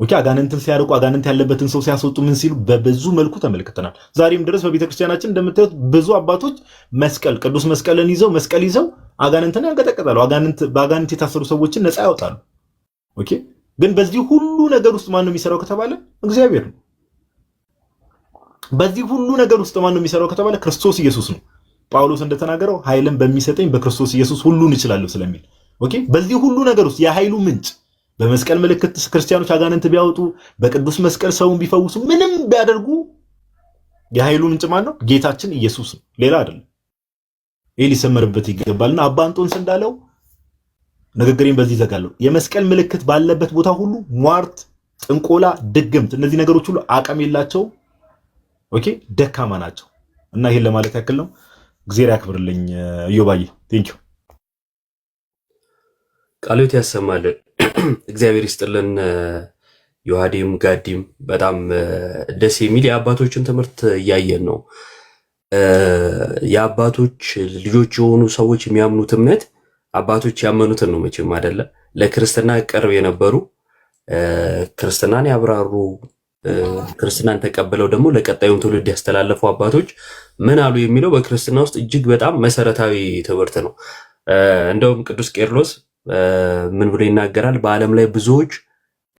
ኦኬ አጋንንትን ሲያርቁ አጋንንት ያለበትን ሰው ሲያስወጡ ምን ሲሉ በብዙ መልኩ ተመልክተናል። ዛሬም ድረስ በቤተክርስቲያናችን እንደምታዩት ብዙ አባቶች ቅዱስ መስቀልን ይዘው መስቀል ይዘው አጋንንትን ያንቀጠቅጣሉ። በአጋንንት የታሰሩ ሰዎችን ነፃ ያወጣሉ። ኦኬ ግን በዚህ ሁሉ ነገር ውስጥ ማን ነው የሚሰራው ከተባለ እግዚአብሔር ነው። በዚህ ሁሉ ነገር ውስጥ ማን ነው የሚሰራው ከተባለ ክርስቶስ ኢየሱስ ነው። ጳውሎስ እንደተናገረው ኃይልን በሚሰጠኝ በክርስቶስ ኢየሱስ ሁሉን እችላለሁ ስለሚል ኦኬ በዚህ ሁሉ ነገር ውስጥ የኃይሉ ምንጭ በመስቀል ምልክት ክርስቲያኖች አጋንንት ቢያወጡ በቅዱስ መስቀል ሰውን ቢፈውሱ ምንም ቢያደርጉ የኃይሉ ምንጭ ማን ነው? ጌታችን ኢየሱስ ነው፣ ሌላ አይደለም። ይሄ ሊሰመርበት ይገባልና አባ እንጦንስ እንዳለው ንግግሬን በዚህ ዘጋለሁ። የመስቀል ምልክት ባለበት ቦታ ሁሉ ሟርት፣ ጥንቆላ፣ ድግምት እነዚህ ነገሮች ሁሉ አቅም የላቸው። ኦኬ ደካማ ናቸው እና ይሄን ለማለት ያክል ነው። እግዚአብሔር ያክብርልኝ። ዮባዬ ቴንኪው። ቃሎት ያሰማልን። እግዚአብሔር ይስጥልን። ዮሐዴም ጋዲም በጣም ደስ የሚል የአባቶችን ትምህርት እያየን ነው። የአባቶች ልጆች የሆኑ ሰዎች የሚያምኑት እምነት አባቶች ያመኑትን ነው መቼም አይደለ። ለክርስትና ቅርብ የነበሩ ክርስትናን ያብራሩ ክርስትናን ተቀበለው ደግሞ ለቀጣዩን ትውልድ ያስተላለፉ አባቶች ምን አሉ የሚለው በክርስትና ውስጥ እጅግ በጣም መሰረታዊ ትምህርት ነው። እንደውም ቅዱስ ቄርሎስ ምን ብሎ ይናገራል? በዓለም ላይ ብዙዎች